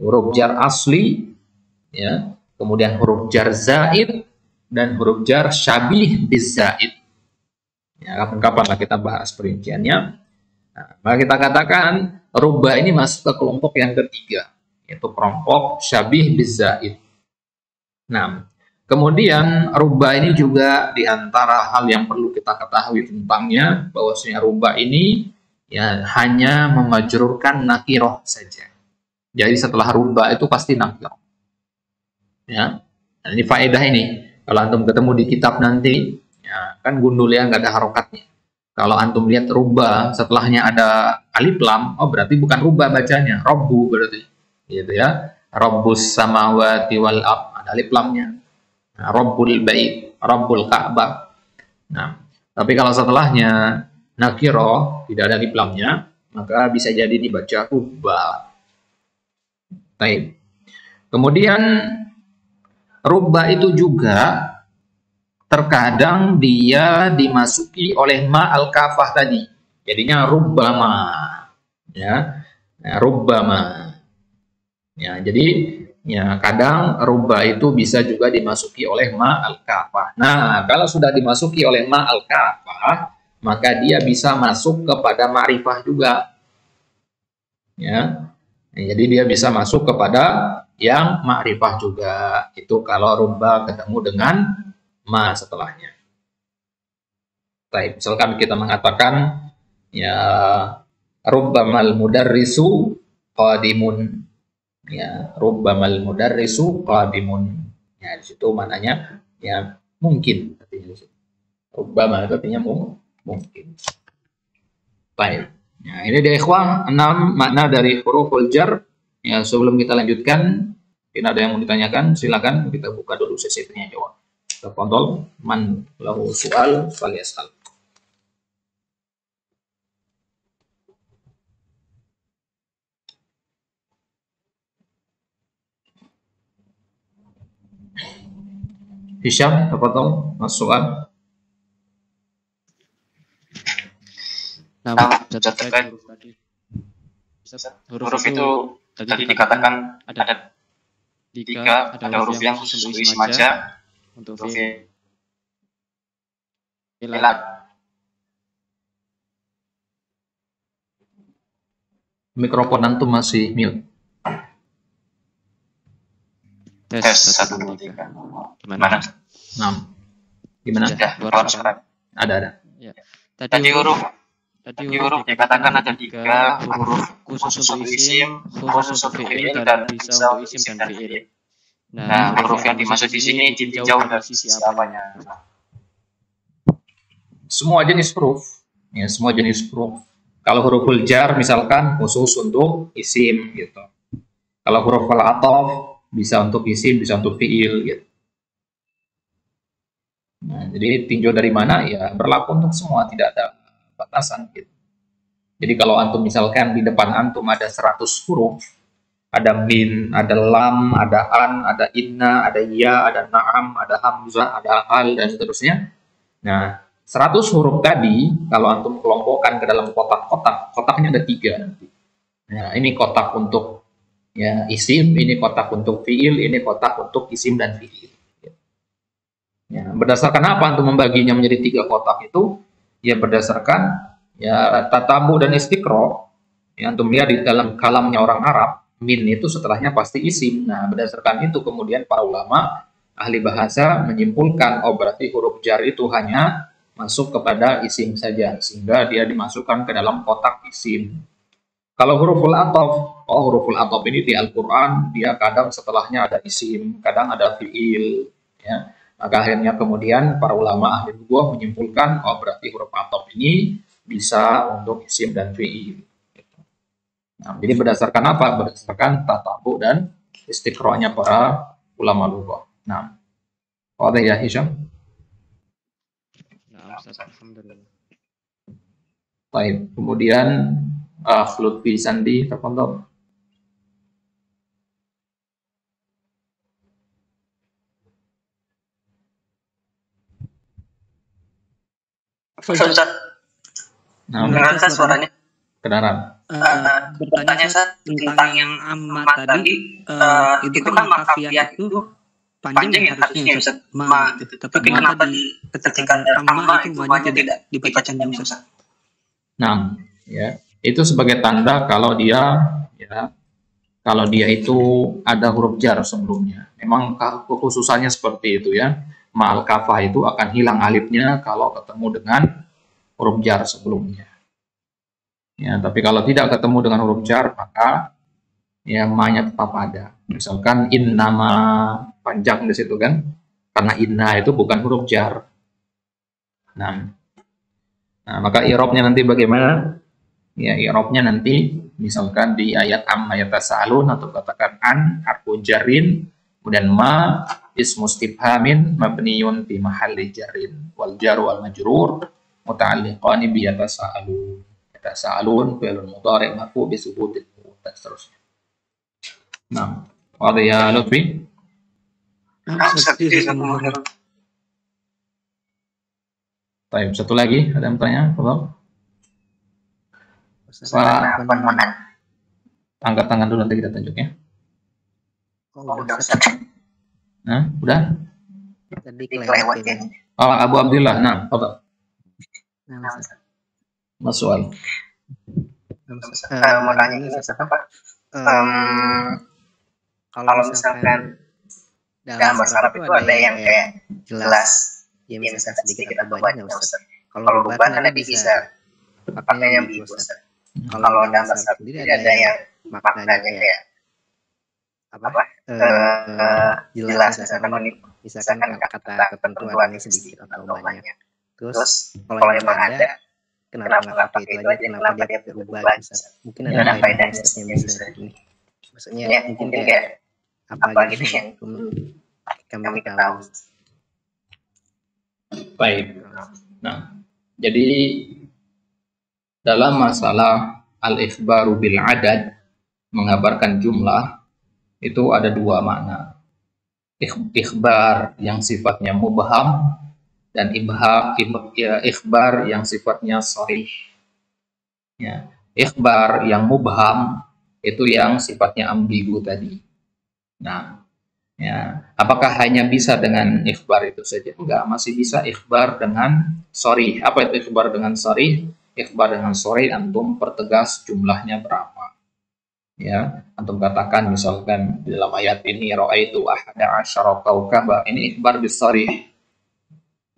Huruf jar asli, ya, kemudian huruf jar zaid dan huruf jar syabih bizaid. Ya, kapan-kapan lah kita bahas perinciannya. Nah, maka kita katakan rubba ini masuk ke kelompok yang ketiga, yaitu kelompok syabih bizaid. Nah, kemudian rubba ini juga diantara hal yang perlu kita ketahui tentangnya, bahwasanya rubba ini ya hanya memajrurkan nakiroh saja. Jadi setelah rubba itu pasti nakiroh. Ya, nah, ini faedah ini. Kalau antum ketemu di kitab nanti, ya, kan gundulnya nggak ada harokatnya. Kalau antum lihat rubba, setelahnya ada alif lam, oh berarti bukan rubba bacanya, robbu berarti. Gitu ya. Rabbus samawati wal ard, ada alif lamnya. Nah, Rabbul bait, Rabbul Ka'bah. Nah, tapi kalau setelahnya nakiro, tidak ada alif lamnya, maka bisa jadi dibaca rubba. Baik. Kemudian rubba itu juga terkadang dia dimasuki oleh ma al-kafah tadi. Jadinya rubbama. Ya. Nah, rubbama. Ya, jadi ya kadang rubba itu bisa juga dimasuki oleh ma al-kafah. Nah, kalau sudah dimasuki oleh ma al-kafah, maka dia bisa masuk kepada ma'rifah juga. Ya. Nah, jadi dia bisa masuk kepada yang ma'rifah juga. Itu kalau rubba ketemu dengan ma setelahnya. Baik, misalkan kita mengatakan ya rubbamal mudarrisu qadimun. Ya, rubbamal mudarrisu qadimun. Ya, di situ maknanya ya mungkin artinya di situ. Rubbama artinya mungkin. Baik. Ya, ini dia ikhwah 6 makna dari huruful jar. Ya, sebelum kita lanjutkan, mungkin ada yang mau ditanyakan, silakan kita buka dulu sesi tanya jawab. Tafadhol, man lahu soal, falyas'al. Hisham, tafadhol, mas soal. Nah, terkait huruf tadi. Huruf itu tadi dikatakan ada 3, ada huruf yang khusus untuk isim aja, untuk fi'il. Mikrofon antum masih mute. Tes 1, 2, 3. Gimana? Nah, gimana? Ada. Ya. Tadi huruf dikatakan ada 3 huruf khusus untuk isim, khusus untuk fi'il, dan bisa untuk isim dan fi'il. Nah, huruf yang dimaksud di sini jauh dari sisi apanya? Semua jenis huruf, ya semua jenis huruf. Kalau huruful jar misalkan khusus untuk isim gitu. Kalau huruf al-'athaf bisa untuk isim, bisa untuk fi'il gitu. Nah, jadi tinjau dari mana ya berlaku untuk semua, tidak ada batasan gitu. Jadi kalau antum misalkan di depan antum ada 100 huruf, ada min, ada lam, ada an, ada inna, ada ya, ada na'am, ada hamzah, ada al, dan seterusnya. Nah, 100 huruf tadi, kalau antum kelompokkan ke dalam kotak-kotak, kotaknya ada 3. Nah, ini kotak untuk ya isim, ini kotak untuk fiil, ini kotak untuk isim dan fiil. Ya, berdasarkan apa antum membaginya menjadi 3 kotak itu? Ya berdasarkan ya tatabu dan istiqro. Ya, antum lihat di dalam kalamnya orang Arab, min itu setelahnya pasti isim. Nah, berdasarkan itu kemudian para ulama ahli bahasa menyimpulkan oh berarti huruf jar itu hanya masuk kepada isim saja, sehingga dia dimasukkan ke dalam kotak isim. Kalau huruful athof, huruful athof ini di Al-Quran dia kadang setelahnya ada isim, kadang ada fiil. Ya. Maka akhirnya kemudian para ulama ahli lughah menyimpulkan oh berarti huruf athof ini bisa untuk isim dan fiil. Nah, jadi berdasarkan apa? Berdasarkan tatabu dan istiqro'nya para ulama lughah. Nah, ada ya Hisham? Nah, Ustaz, alhamdulillah. Baik, kemudian Lutfi Sandi, tafadhol. Ustaz, dengar saya suaranya. Kedengaran. Bertanya Ustaz tentang yang amat tadi, itu kan makafiat itu panjang ya harusnya Ustaz. Ma gitu. Tapi kenapa ketika amma itu ma-nya tidak dibaca panjang Ustaz? Nah, ya, itu sebagai tanda kalau dia itu ada huruf jar sebelumnya. Memang kekhususannya seperti itu ya. Ma'al kafah itu akan hilang alifnya kalau ketemu dengan huruf jar sebelumnya. Ya, tapi kalau tidak ketemu dengan huruf jar, maka ya ma-nya tetap ada. Misalkan innama panjang di situ kan, karena inna itu bukan huruf jar. Nah, maka i'rabnya nanti bagaimana? Ya, i'rabnya nanti misalkan di ayat amma yatasaalun atau katakan an harfu jarin, kemudian ma ismu istifhamin mabniyun fi mahalli jarin wal jar wal majrur muta'alliqan bi yatasaalun. Yatasaalun fi'il mudhari' marfu' bi subutil dan seterusnya. Nah, ada ya Lutfi? Baik, satu lagi ada yang bertanya? Angkat tangan dulu nanti kita tunjuk ya. Udah Ustaz. Nah, udah? Tadi kelewat ya. Oh, Abu Abdillah. Nah, apa? Mas soal. Mau tanya ini Ustaz apa? Kalau misalkan dalam bahasa Arab itu ada yang kayak jelas, ya misalkan sedikit atau banyak Ustaz. Kalau rubah kan bisa pakai yang ibu Ustaz. Kalau dalam bahasa Arab sendiri ada yang maknanya kayak jelas misalkan kata ketentuannya sedikit atau banyak. Terus kalau emang ada, kenapa nggak pakai itu aja? Kenapa dia berubah? Mungkin ada faedahnya yang bisa ini. Maksudnya mungkin kayak apa gitu yang kami tahu. Baik. Nah, jadi dalam masalah al-ikhbaru bil adad, mengabarkan jumlah, itu ada dua makna. Ikhbar yang sifatnya mubham dan ikhbar yang sifatnya sharih. Ya, ikhbar yang mubham itu yang sifatnya ambigu tadi. Nah, ya, apakah hanya bisa dengan ikhbar itu saja? Enggak, masih bisa ikhbar dengan sharih. Apa itu ikhbar dengan sharih? Ikhbar dengan sharih antum pertegas jumlahnya berapa. Ya, antum katakan misalkan di dalam ayat ini ra'aitu ahada asyara kaukaba, ini ikhbar bis-sharih.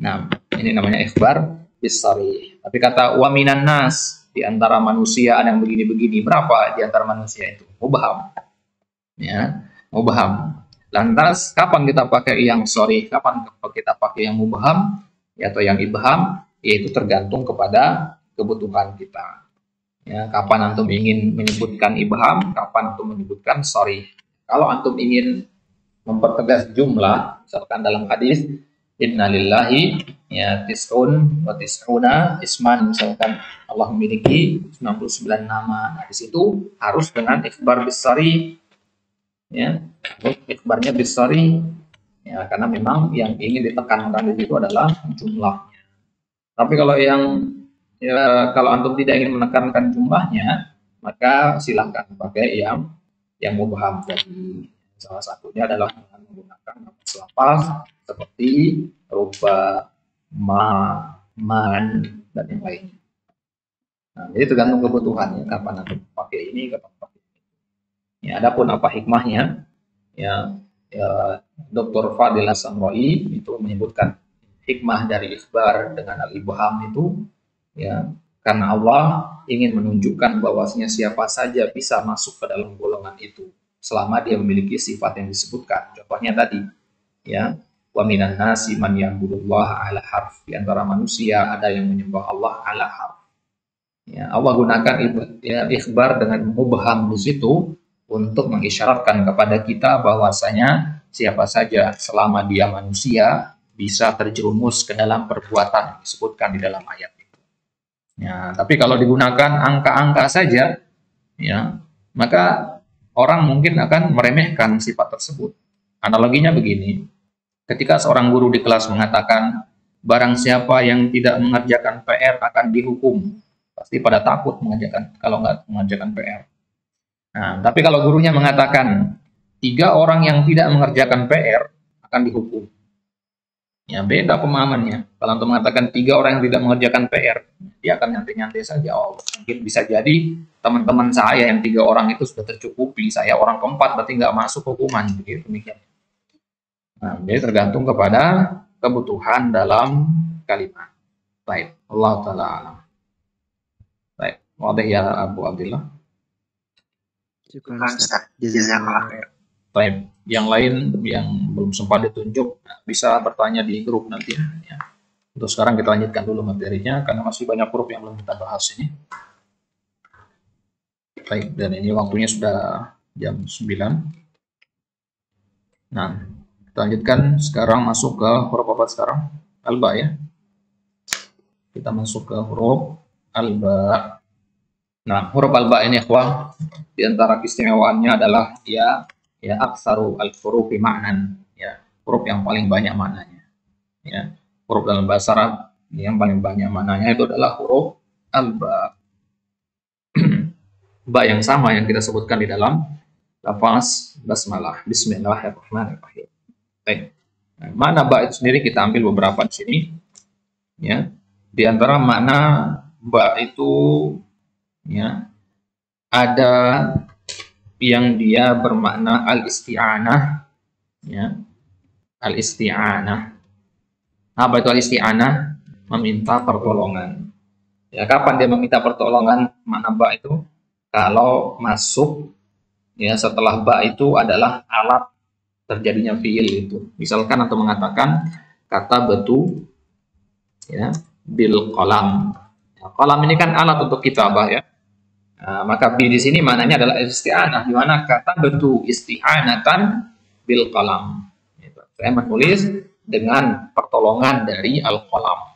Nah, ini namanya ikhbar bis-sharih. Tapi kata wa minan nas, di antara manusia ada yang begini-begini, berapa di antara manusia itu? Mubham. Ya, mubham. Lantas kapan kita pakai yang sharih, kapan kita pakai yang mubham ya, atau yang ibham, yaitu tergantung kepada kebutuhan kita. Ya, kapan antum ingin menyebutkan ibham, kapan antum menyebutkan sharih. Kalau antum ingin mempertegas jumlah, misalkan dalam hadis innalillahi ya tis'un wa tis'una isman, misalkan Allah memiliki 99 nama. Nah, di situ harus dengan ikhbar bis-sharih. Ya, ikhbarnya bis-sharih. Ya, karena memang yang ingin ditekankan di situ adalah jumlahnya. Tapi kalau kalau antum tidak ingin menekankan jumlahnya, maka silahkan pakai yang mubham tadi. Salah satunya adalah dengan menggunakan lafaz seperti ruba, ma, man, dan yang lainnya. Nah, jadi tergantung kebutuhannya, kapan antum pakai ini, kapan pakai ini. Ya, adapun apa hikmahnya? Ya, Dr. Fadil As-Samroi itu menyebutkan hikmah dari ikhbar dengan al-ibham itu, ya, karena Allah ingin menunjukkan bahwasanya siapa saja bisa masuk ke dalam golongan itu selama dia memiliki sifat yang disebutkan. Contohnya tadi, ya, wa minan nasi man ya'budullaha ala harf. Di antara manusia ada yang menyembah Allah ala harf. Ya, Allah gunakan ikhbar dengan mubham di situ untuk mengisyaratkan kepada kita bahwasanya siapa saja selama dia manusia bisa terjerumus ke dalam perbuatan yang disebutkan di dalam ayat itu. Ya, tapi kalau digunakan angka-angka saja, ya, maka orang mungkin akan meremehkan sifat tersebut. Analoginya begini, ketika seorang guru di kelas mengatakan, barang siapa yang tidak mengerjakan PR akan dihukum, pasti pada takut kalau nggak mengerjakan PR. Nah, tapi kalau gurunya mengatakan, 3 orang yang tidak mengerjakan PR akan dihukum. Ya, beda pemahamannya. Kalau antum mengatakan 3 orang yang tidak mengerjakan PR, dia akan nyantai-nyantai saja. Oh, mungkin bisa jadi teman-teman saya yang 3 orang itu sudah tercukupi, saya orang keempat berarti nggak masuk hukuman, begitu demikian. Nah, jadi tergantung kepada kebutuhan dalam kalimat. Baik, Allah Ta'ala alam. Baik, wadah ya Abu Abdillah. Jazakallah. Baik, yang lain yang belum sempat ditunjuk bisa bertanya di grup nanti ya. Untuk sekarang kita lanjutkan dulu materinya karena masih banyak huruf yang belum kita bahas ini. Baik, dan ini waktunya sudah jam 9. Nah, kita lanjutkan sekarang masuk ke huruf apa sekarang? Alba ya. Kita masuk ke huruf alba. Nah, huruf alba ini ikhwah, di antara keistimewaannya adalah ya aksaru al-hurufi ma'nan, ya, huruf yang paling banyak maknanya. Ya, huruf dalam bahasa Arab yang paling banyak maknanya itu adalah huruf alba. Ba yang sama yang kita sebutkan di dalam lafaz basmalah, bismillahirrahmanirrahim. Baik. Nah, makna ba itu sendiri kita ambil beberapa di sini. Ya. Di antara makna ba itu ya ada yang dia bermakna al-isti'anah, ya, al-isti'anah. Apa itu al-isti'anah? Meminta pertolongan. Ya, kapan dia meminta pertolongan? Makna ba itu kalau masuk ya setelah ba itu adalah alat terjadinya fiil itu. Misalkan atau mengatakan kata betu ya bil qalam. Ya, qalam ini kan alat untuk kitabah ya. Nah, maka bi di sini maknanya adalah isti'anah, di mana kata betu isti'anatan bil qalam. Saya menulis dengan pertolongan dari al-qalam,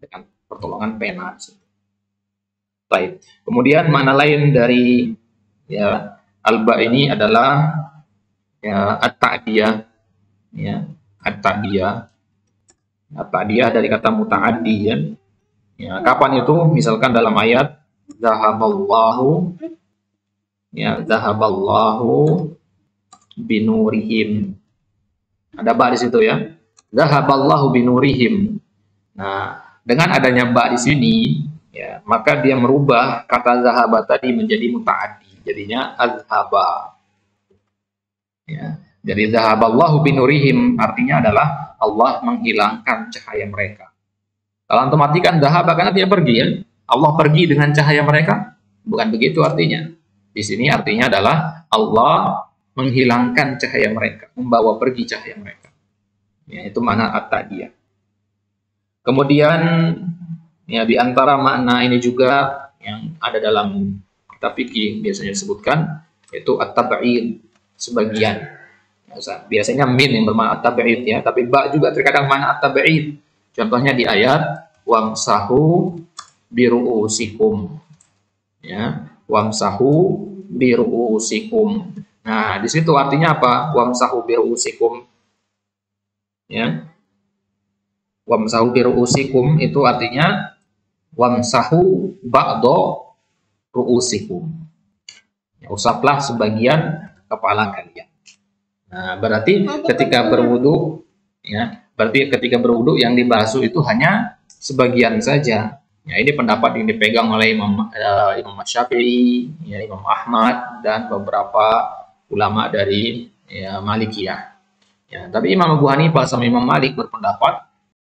dengan pertolongan pena. Baik. Kemudian makna lain dari ya alba ini adalah ya at-ta'diyah, ya at-ta'diyah. At-ta'diyah dari kata muta'addi ya. Ya, kapan itu? Misalkan dalam ayat zahaballahu binurihim. Ada ba di situ ya. Zahaballahu binurihim. Nah, dengan adanya ba di sini ya, maka dia merubah kata zahaba tadi menjadi muta'addi. Jadinya azhaba. Ya. Jadi zahaballahu binurihim artinya adalah Allah menghilangkan cahaya mereka. Kalau antum artikan zahaba karena dia pergi ya. Allah pergi dengan cahaya mereka? Bukan begitu artinya. Di sini artinya adalah Allah menghilangkan cahaya mereka, membawa pergi cahaya mereka. Ya, itu makna at-ta'diyah. Kemudian ya di antara makna ini juga yang ada dalam kitab fikih biasanya disebutkan yaitu at-tab'id, sebagian. Biasanya min yang bermakna at-tab'id ya, tapi ba juga terkadang makna at-tab'id. Contohnya di ayat wamsahu biru'usikum ya, wamsahu biru'usikum. Nah, di situ artinya apa? Wamsahu biru'usikum ya. Wamsahu biru'usikum itu artinya wamsahu ba'da ru'usikum. Ya, usaplah sebagian kepala kalian. Nah, berarti ketika berwudu ya, berarti ketika berwudu yang dibasuh itu hanya sebagian saja. Ya, ini pendapat yang dipegang oleh Imam Syafi'i, ya, Imam Ahmad, dan beberapa ulama dari ya, Malikiyah. Ya, tapi Imam Abu Hanifah sama Imam Malik berpendapat